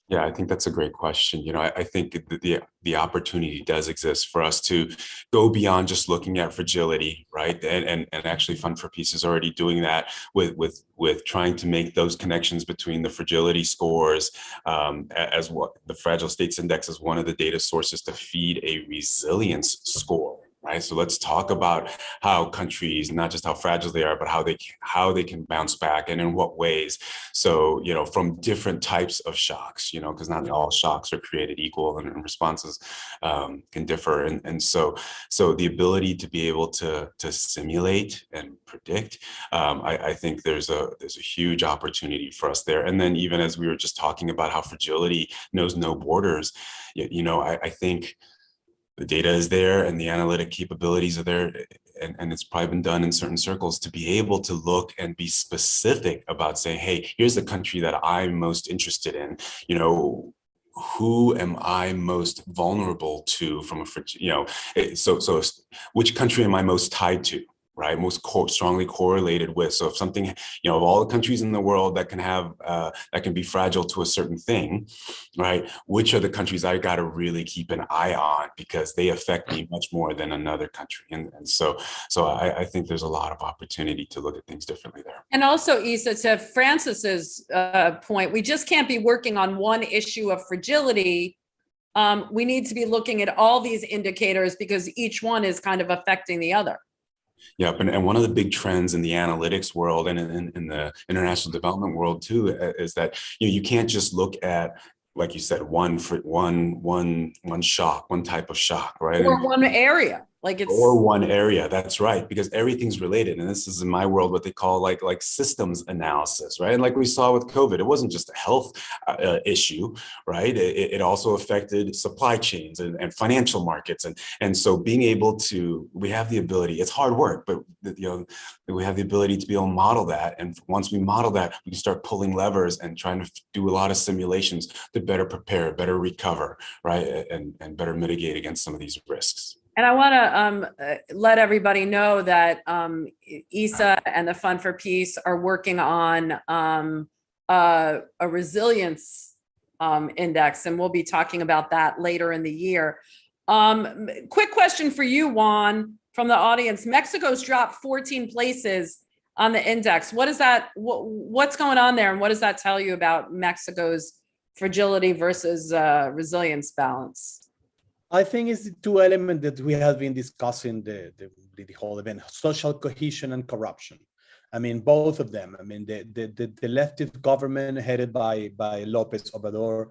Yeah, I think that's a great question. I think the opportunity does exist for us to go beyond just looking at fragility, right? And actually Fund for Peace is already doing that with trying to make those connections between the fragility scores as what the Fragile States Index is one of the data sources to feed a resilience score. Right. So let's talk about how countries, not just how fragile they are, but how they can bounce back and in what ways. So, from different types of shocks, because not all shocks are created equal and responses can differ. And so the ability to be able to simulate and predict, I think there's a huge opportunity for us there. And then even as we were just talking about how fragility knows no borders, I think the data is there and the analytic capabilities are there, and it's probably been done in certain circles to be able to look and be specific about saying, hey, here's the country that I'm most interested in. Who am I most vulnerable to from so which country am I most tied to? Right, most strongly correlated with. So if something, of all the countries in the world that can have that can be fragile to a certain thing, right? Which are the countries I got to really keep an eye on because they affect me much more than another country. And so I think there's a lot of opportunity to look at things differently there. And also, Isa, to Francis's point, we just can't be working on one issue of fragility we need to be looking at all these indicators because each one is kind of affecting the other. Yeah, and one of the big trends in the analytics world and in the international development world too is that you can't just look at, like you said, one shock, one type of shock, right? Or one area. Or one area, that's right, because everything's related. And this is in my world what they call like systems analysis, right? And like we saw with COVID, it wasn't just a health issue, right? It also affected supply chains and financial markets. And so being able to, we have the ability, it's hard work, but we have the ability to be able to model that. And once we model that, we can start pulling levers and trying to do a lot of simulations to better prepare, better recover, right? And better mitigate against some of these risks. And I want to let everybody know that ISA and the Fund for Peace are working on a resilience index, and we'll be talking about that later in the year. Quick question for you, Juan, from the audience. Mexico's dropped 14 places on the index. What is that? What's going on there, and what does that tell you about Mexico's fragility versus resilience balance? I think it's the two elements that we have been discussing the whole event: social cohesion and corruption. I mean, both of them. I mean, the leftist government headed by López Obrador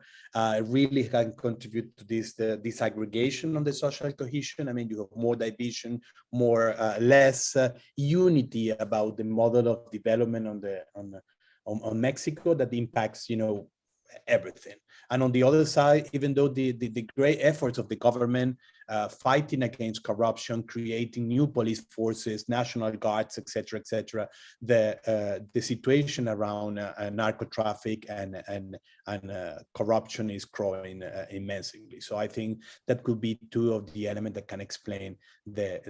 really can contribute to this disaggregation on the social cohesion. I mean, you have more division, less unity about the model of development on Mexico that impacts, everything. And on the other side, even though the great efforts of the government fighting against corruption, creating new police forces, national guards, etc., the situation around narco traffic and corruption is growing immensely. So I think that could be two of the elements that can explain the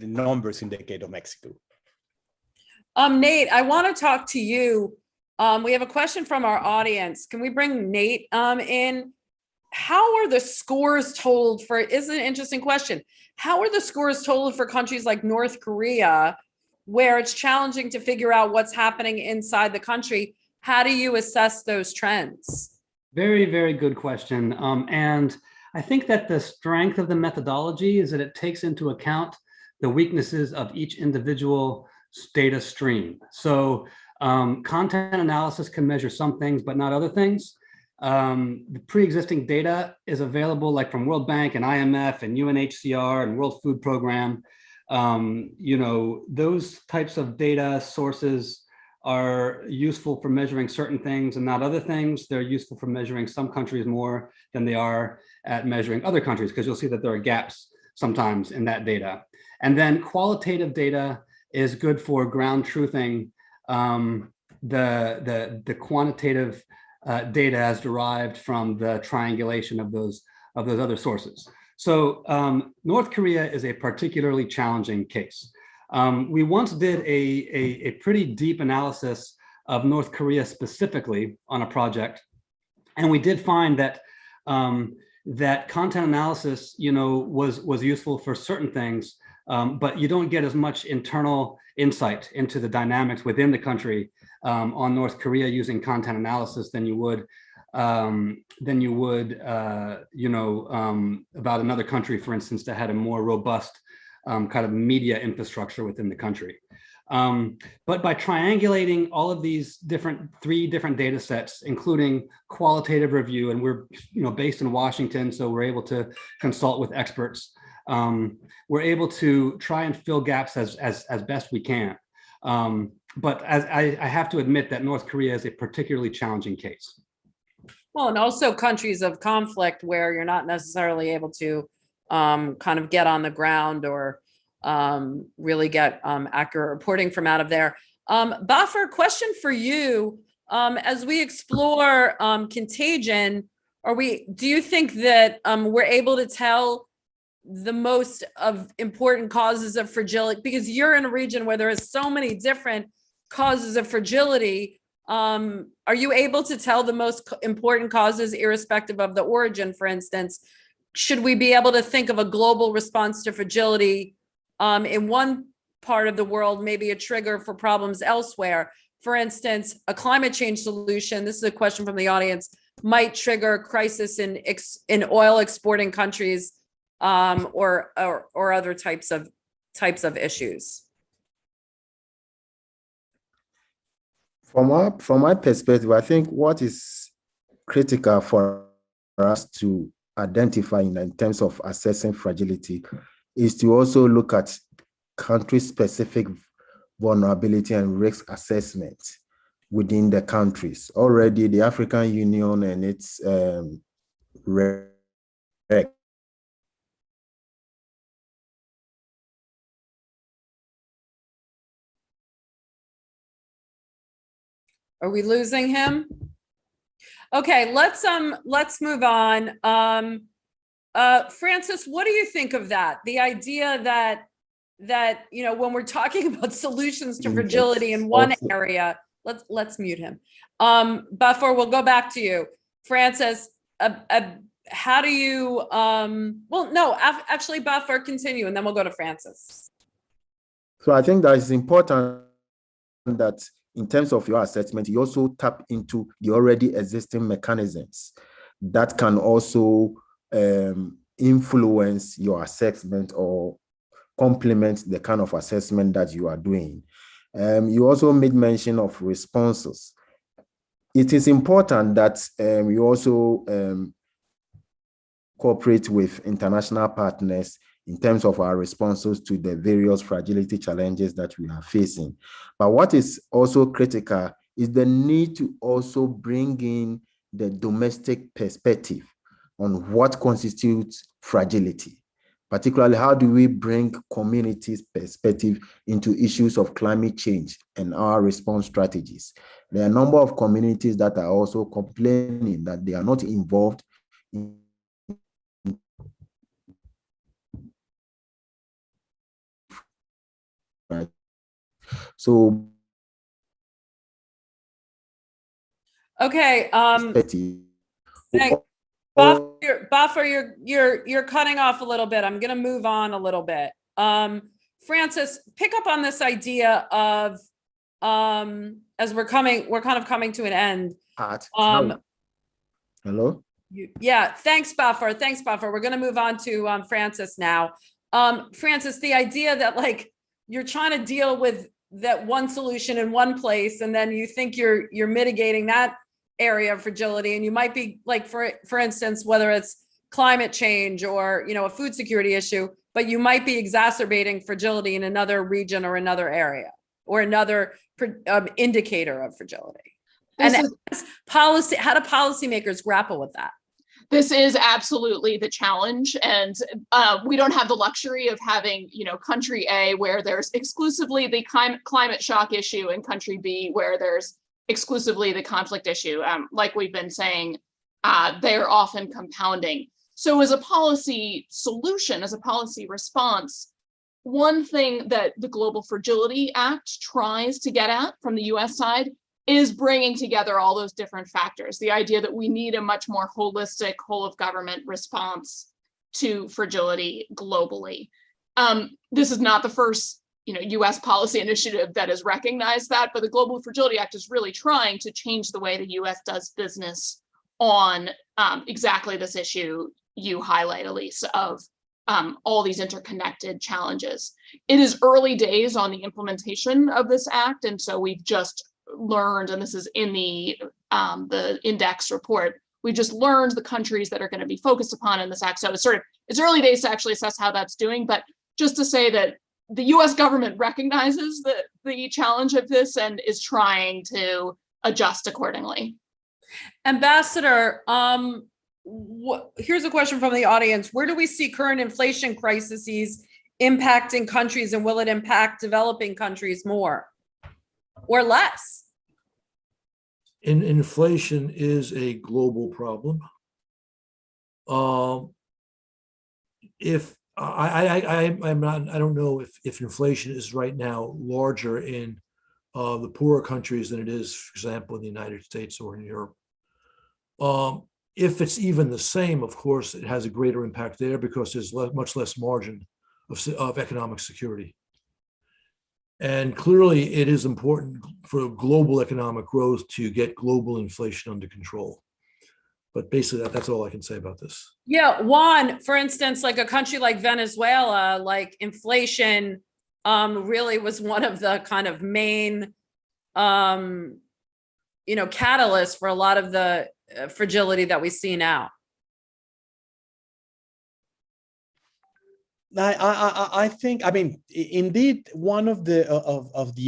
numbers in the case of Mexico. Nate, I want to talk to you. We have a question from our audience. Can we bring Nate in? How are the scores totaled for, isn't it an interesting question? How are the scores totaled for countries like North Korea, where it's challenging to figure out what's happening inside the country? How do you assess those trends? Very, very good question. And I think that the strength of the methodology is that it takes into account the weaknesses of each individual data stream. So content analysis can measure some things, but not other things. The pre-existing data is available like from World Bank and IMF and UNHCR and World Food Program. Those types of data sources are useful for measuring certain things and not other things. They're useful for measuring some countries more than they are at measuring other countries, because you'll see that there are gaps sometimes in that data. And then qualitative data is good for ground truthing the quantitative data as derived from the triangulation of those other sources. So North Korea is a particularly challenging case. We once did a pretty deep analysis of North Korea specifically on a project, and we did find that that content analysis, was useful for certain things, but you don't get as much internal insight into the dynamics within the country on North Korea using content analysis than you would about another country, for instance, that had a more robust kind of media infrastructure within the country. But by triangulating all of these three different data sets, including qualitative review, and we're based in Washington, so we're able to consult with experts. We're able to try and fill gaps as best we can. But as I have to admit that North Korea is a particularly challenging case. Well, and also countries of conflict where you're not necessarily able to kind of get on the ground or really get accurate reporting from out of there. Bafer, question for you. As we explore contagion, do you think that we're able to tell the most of important causes of fragility? Because you're in a region where there is so many different causes of fragility. Are you able to tell the most important causes irrespective of the origin, for instance? Should we be able to think of a global response to fragility in one part of the world, maybe a trigger for problems elsewhere? For instance, a climate change solution, this is a question from the audience, might trigger crisis in oil exporting countries, or other types of issues? From my perspective, I think what is critical for us to identify in terms of assessing fragility is to also look at country-specific vulnerability and risk assessment within the countries. Already, the African Union and its Are we losing him? Okay, let's move on. Francis, what do you think of that? The idea that when we're talking about solutions to fragility in one area, let's mute him. Baffour, we'll go back to you. Francis, how do you actually Baffour, continue, and then we'll go to Francis. So I think that it's important that in terms of your assessment, you also tap into the already existing mechanisms that can also influence your assessment or complement the kind of assessment that you are doing. You also made mention of responses. It is important that you also cooperate with international partners in terms of our responses to the various fragility challenges that we are facing. But what is also critical is the need to also bring in the domestic perspective on what constitutes fragility. Particularly, how do we bring communities' perspective into issues of climate change and our response strategies? There are a number of communities that are also complaining that they are not involved in so okay, Baffour, you're cutting off a little bit. I'm going to move on a little bit. Francis, pick up on this idea of as we're kind of coming to an end. Hello. Yeah, thanks, Baffour. We're going to move on to Francis now. Francis, the idea that you're trying to deal with that one solution in one place, and then you think you're mitigating that area of fragility, and you might be for instance, whether it's climate change or a food security issue, but you might be exacerbating fragility in another region or another area or another indicator of fragility. How do policymakers grapple with that? This is absolutely the challenge, and we don't have the luxury of having, country A where there's exclusively the climate shock issue and country B where there's exclusively the conflict issue. Like we've been saying, they're often compounding. So as a policy solution, as a policy response, one thing that the Global Fragility Act tries to get at from the US side is bringing together all those different factors. The idea that we need a much more holistic, whole of government response to fragility globally. This is not the first US policy initiative that has recognized that, but the Global Fragility Act is really trying to change the way the US does business on exactly this issue you highlight, Elise, of all these interconnected challenges. It is early days on the implementation of this act, and so we've just learned, and this is in the index report, we just learned the countries that are going to be focused upon in this act. So it's early days to actually assess how that's doing, but just to say that the US government recognizes the challenge of this and is trying to adjust accordingly. Ambassador, here's a question from the audience. Where do we see current inflation crises impacting countries, and will it impact developing countries more or less? Inflation is a global problem. I don't know if inflation is right now larger in the poorer countries than it is, for example, in the United States or in Europe. If it's even the same, of course, it has a greater impact there because there's much less margin of economic security. And clearly, it is important for global economic growth to get global inflation under control. But basically, that's all I can say about this. Yeah, Juan, for instance, like a country like Venezuela, like inflation really was one of the kind of main catalysts for a lot of the fragility that we see now. I think, I mean, indeed, one of the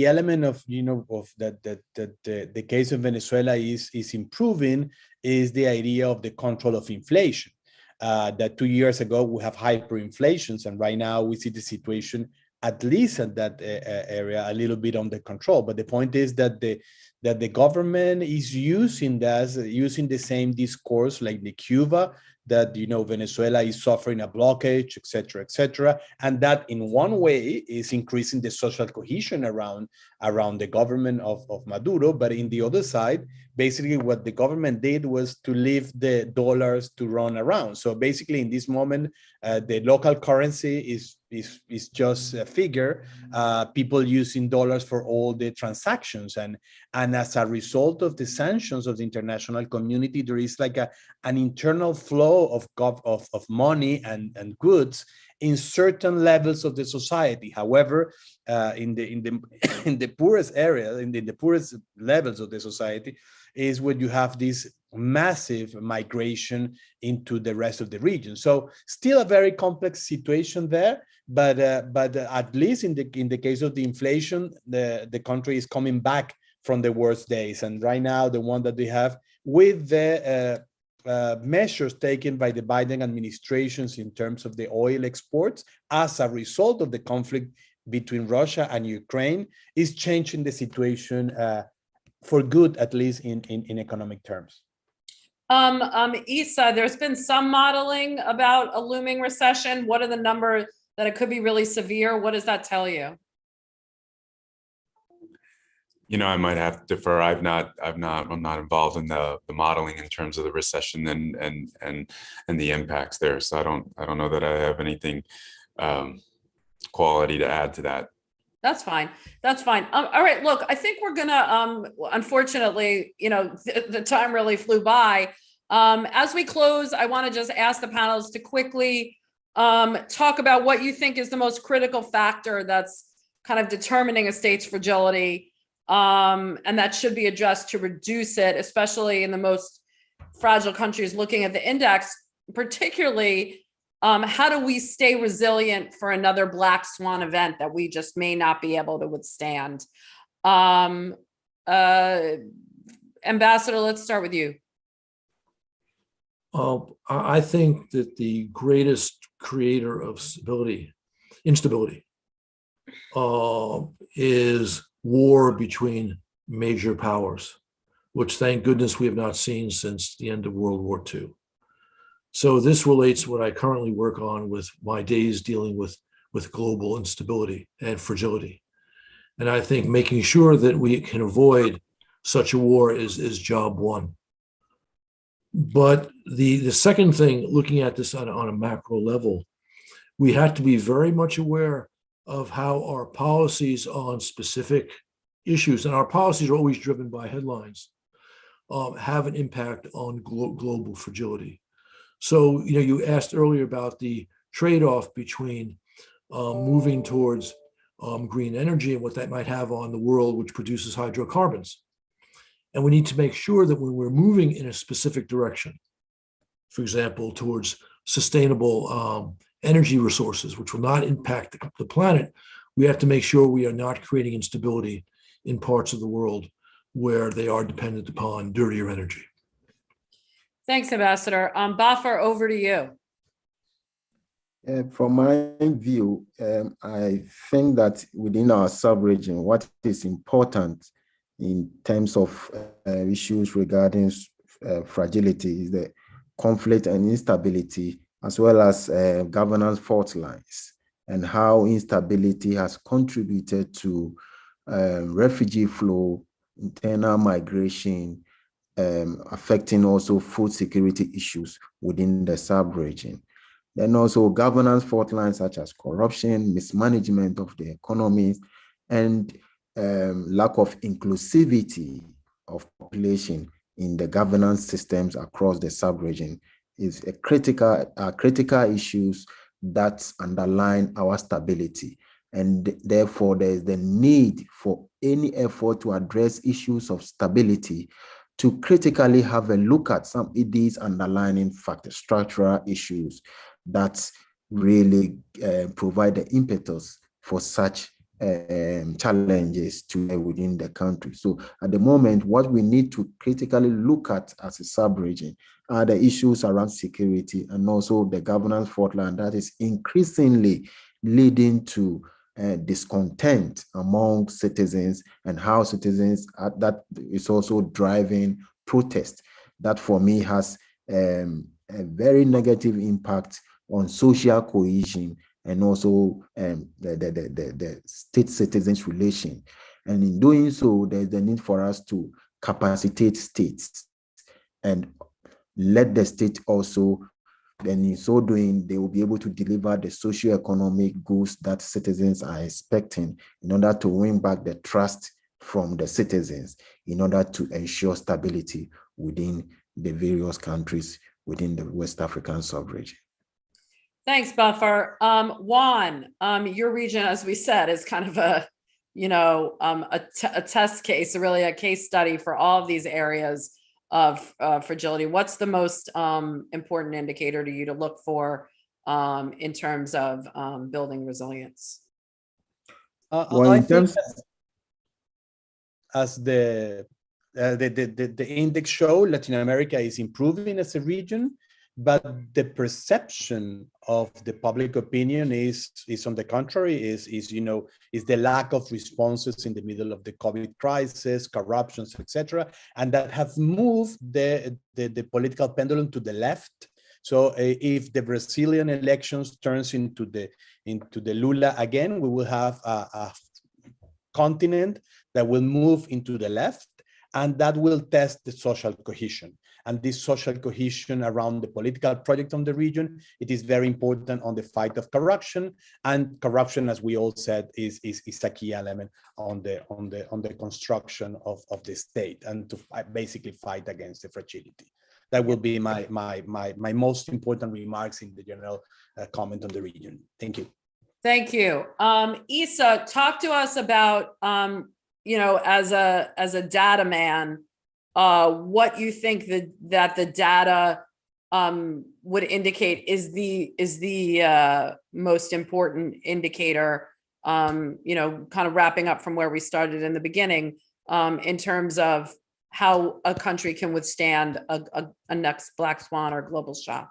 element of the case of Venezuela is improving is the idea of the control of inflation. That 2 years ago we have hyperinflations, and right now we see the situation, at least at that area, a little bit under control. But the point is that the government is using the same discourse like the Cuba, that Venezuela is suffering a blockage, et cetera, and that in one way is increasing the social cohesion around the government of Maduro. But in the other side, basically what the government did was to leave the dollars to run around. So basically in this moment, the local currency is just a figure, people using dollars for all the transactions. And as a result of the sanctions of the international community, there is like an internal flow of money and goods in certain levels of the society. However, in the poorest area, in the poorest levels of the society, is when you have this massive migration into the rest of the region. So still a very complex situation there, but at least in the case of the inflation, the country is coming back from the worst days. And right now, the one that we have with the measures taken by the Biden administrations in terms of the oil exports as a result of the conflict between Russia and Ukraine is changing the situation for good, at least in economic terms. Isa, there's been some modeling about a looming recession. What are the numbers that it could be really severe? What does that tell you? I might have to defer. I'm not involved in the modeling in terms of the recession and the impacts there. So I don't know that I have anything quality to add to that. That's fine. That's fine. All right. Look, I think we're gonna. Unfortunately, the time really flew by. As we close, I want to just ask the panelists to quickly talk about what you think is the most critical factor that's kind of determining a state's fragility, and that should be addressed to reduce it, especially in the most fragile countries. Looking at the index, particularly. How do we stay resilient for another black swan event that we just may not be able to withstand? Ambassador, let's start with you. I think that the greatest creator of instability, is war between major powers, which thank goodness we have not seen since the end of World War II. So this relates what I currently work on with my days dealing with global instability and fragility. And I think making sure that we can avoid such a war is job one. But the second thing, looking at this on a macro level, we have to be very much aware of how our policies on specific issues, and our policies are always driven by headlines, have an impact on global fragility. So, you asked earlier about the trade-off between moving towards green energy and what that might have on the world, which produces hydrocarbons. And we need to make sure that when we're moving in a specific direction, for example, towards sustainable energy resources, which will not impact the planet, we have to make sure we are not creating instability in parts of the world where they are dependent upon dirtier energy. Thanks, Ambassador. Bafar, over to you. From my view, I think that within our sub-region, what is important in terms of issues regarding fragility is the conflict and instability, as well as governance fault lines, and how instability has contributed to refugee flow, internal migration, affecting also food security issues within the sub-region. Then also governance fault lines such as corruption, mismanagement of the economy, and lack of inclusivity of population in the governance systems across the sub-region is critical issues that underline our stability. And therefore, there is the need for any effort to address issues of stability to critically have a look at some of these underlying structural issues that really provide the impetus for such challenges to within the country. So at the moment, what we need to critically look at as a sub-region are the issues around security and also the governance fault line that is increasingly leading to discontent among citizens, and how citizens that is also driving protest. That for me has a very negative impact on social cohesion and also the state citizens relation. And in doing so, there's the need for us to capacitate states and let the state also, then in so doing, they will be able to deliver the socio-economic goods that citizens are expecting in order to win back the trust from the citizens, in order to ensure stability within the various countries within the West African sub-region. Thanks, Buffer. Juan, your region, as we said, is kind of a, a test case, really a case study for all of these areas of fragility. What's the most important indicator to you to look for in terms of building resilience? I think as the index show, Latin America is improving as a region, but the perception of the public opinion is on the contrary, is the lack of responses in the middle of the COVID crisis, corruptions, etc., and that have moved the political pendulum to the left. So if the Brazilian elections turns into the Lula again, we will have a continent that will move into the left, and that will test the social cohesion. And this social cohesion around the political project on the region, it is very important on the fight of corruption. And corruption, as we all said, is a key element on the construction of the state, and to basically fight against the fragility. That will be my most important remarks in the general comment on the region. Thank you. Thank you. Issa, talk to us about, as a data man, what you think that the data would indicate is the most important indicator, kind of wrapping up from where we started in the beginning, in terms of how a country can withstand a next black swan or global shock.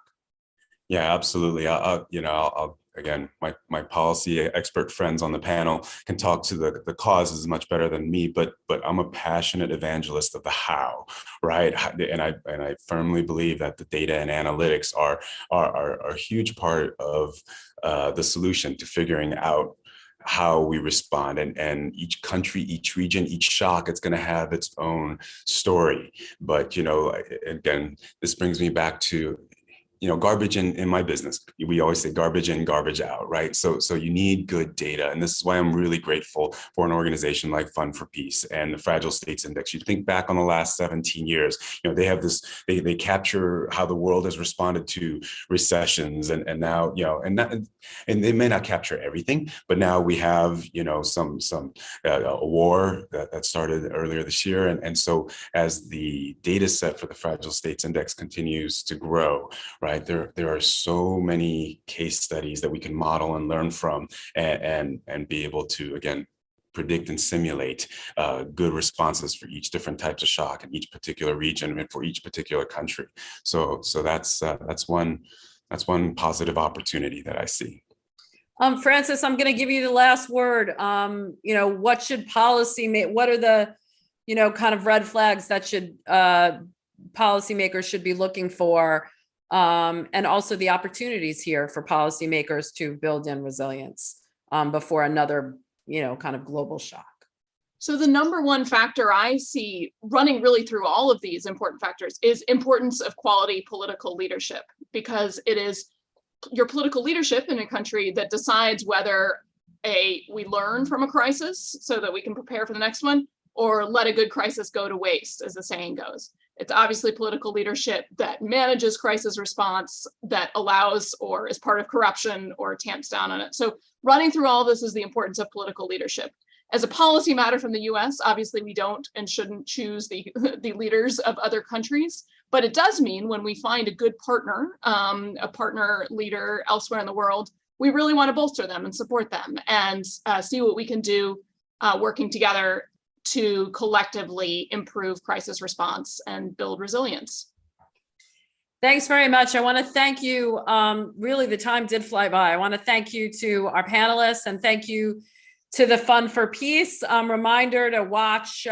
Yeah, absolutely. I'll again, my policy expert friends on the panel can talk to the causes much better than me, but I'm a passionate evangelist of the how, right? And I firmly believe that the data and analytics are a huge part of the solution to figuring out how we respond, and each country, each region, each shock, it's going to have its own story. But again, this brings me back to garbage in my business. We always say garbage in, garbage out, right? So you need good data. And this is why I'm really grateful for an organization like Fund for Peace and the Fragile States Index. You think back on the last 17 years, they have this, they capture how the world has responded to recessions, and now, and they may not capture everything, but now we have, a war that started earlier this year. And so as the data set for the Fragile States Index continues to grow, right? There are so many case studies that we can model and learn from, and be able to, again, predict and simulate good responses for each different types of shock in each particular region and for each particular country. So that's one positive opportunity that I see. Francis, I'm going to give you the last word. What should what are the, kind of red flags that policymakers should be looking for? And also the opportunities here for policymakers to build in resilience before another, kind of global shock. So the number one factor I see running really through all of these important factors is importance of quality political leadership, because it is your political leadership in a country that decides whether we learn from a crisis so that we can prepare for the next one, or let a good crisis go to waste, as the saying goes. It's obviously political leadership that manages crisis response, that allows or is part of corruption or tamps down on it. So running through all this is the importance of political leadership. As a policy matter from the US, obviously we don't and shouldn't choose the leaders of other countries, but it does mean when we find a good partner, a partner leader elsewhere in the world, we really want to bolster them and support them and see what we can do working together to collectively improve crisis response and build resilience. Thanks very much. I want to thank you. Really, the time did fly by. I want to thank you to our panelists and thank you to the Fund for Peace. Reminder to watch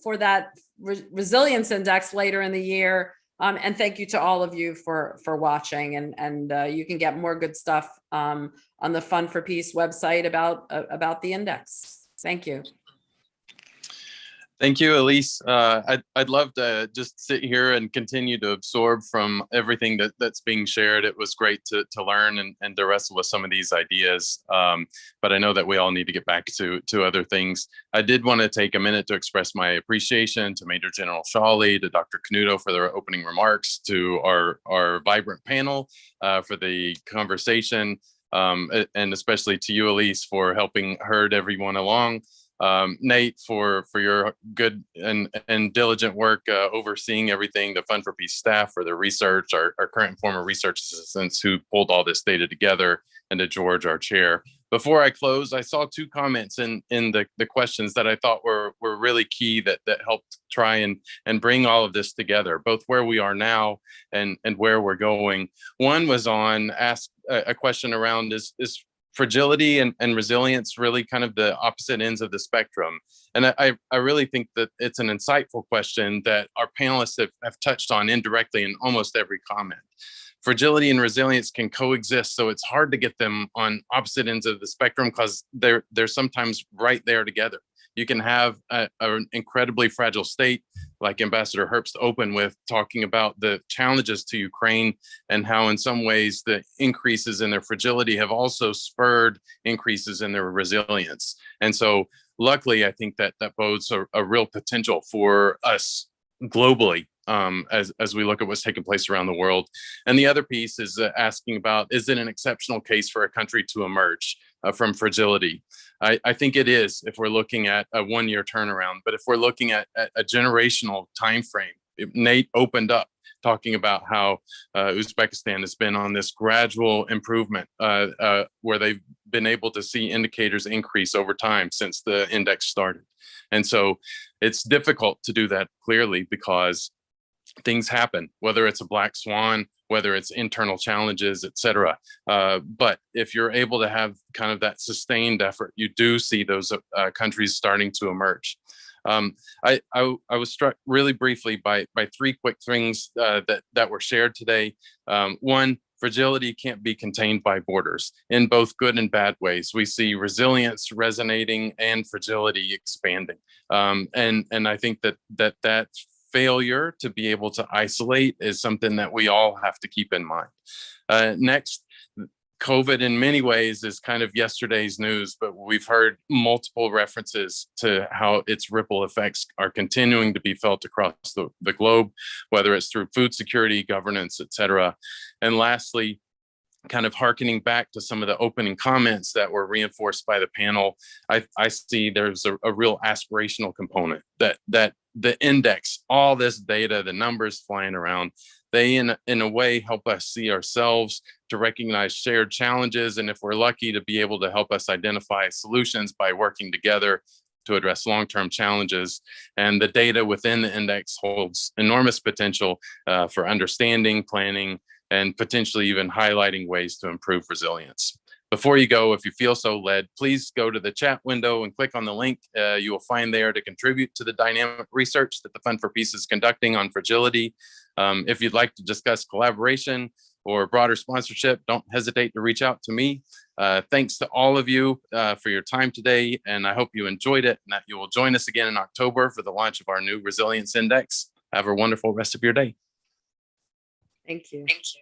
for that resilience index later in the year. And thank you to all of you for watching. And you can get more good stuff on the Fund for Peace website about the index. Thank you. Thank you, Elise. I'd love to just sit here and continue to absorb from everything that's being shared. It was great to learn and to wrestle with some of these ideas. But I know that we all need to get back to other things. I did want to take a minute to express my appreciation to Major General Shawley, to Dr. Canuto for their opening remarks, to our vibrant panel for the conversation, and especially to you, Elise, for helping herd everyone along. Nate, for your good and diligent work overseeing everything, the Fund for Peace staff for their research, our current and former research assistants who pulled all this data together, and to George, our chair. Before I close, I saw two comments in the questions that I thought were really key that helped try and bring all of this together, both where we are now and where we're going. One was on a question around is fragility and resilience really kind of the opposite ends of the spectrum? And I really think that it's an insightful question that our panelists have touched on indirectly in almost every comment. Fragility and resilience can coexist, so it's hard to get them on opposite ends of the spectrum because they're sometimes right there together. You can have an incredibly fragile state, like Ambassador Herbst opened with, talking about the challenges to Ukraine and how in some ways the increases in their fragility have also spurred increases in their resilience. And so luckily, I think that bodes a real potential for us globally as we look at what's taking place around the world. And the other piece is asking about, is it an exceptional case for a country to emerge from fragility? I think it is if we're looking at a one-year turnaround, but if we're looking at a generational time frame, Nate opened up talking about how Uzbekistan has been on this gradual improvement where they've been able to see indicators increase over time since the index started. And so it's difficult to do that clearly because things happen, whether it's a black swan, whether it's internal challenges, et cetera. But if you're able to have kind of that sustained effort, you do see those countries starting to emerge. I was struck really briefly by three quick things that were shared today. One, fragility can't be contained by borders in both good and bad ways. We see resilience resonating and fragility expanding. And I think that failure to be able to isolate is something that we all have to keep in mind. Next, COVID in many ways is kind of yesterday's news, but we've heard multiple references to how its ripple effects are continuing to be felt across the globe, whether it's through food security, governance, et cetera. And lastly, kind of hearkening back to some of the opening comments that were reinforced by the panel, I see there's a real aspirational component that the index, all this data, the numbers flying around, they in a way help us see ourselves, to recognize shared challenges, and if we're lucky, to be able to help us identify solutions by working together to address long-term challenges. And the data within the index holds enormous potential for understanding, planning, and potentially even highlighting ways to improve resilience. Before you go, if you feel so led, please go to the chat window and click on the link you will find there to contribute to the dynamic research that the Fund for Peace is conducting on fragility. If you'd like to discuss collaboration or broader sponsorship, don't hesitate to reach out to me. Thanks to all of you for your time today, and I hope you enjoyed it and that you will join us again in October for the launch of our new Resilience Index. Have a wonderful rest of your day. Thank you. Thank you.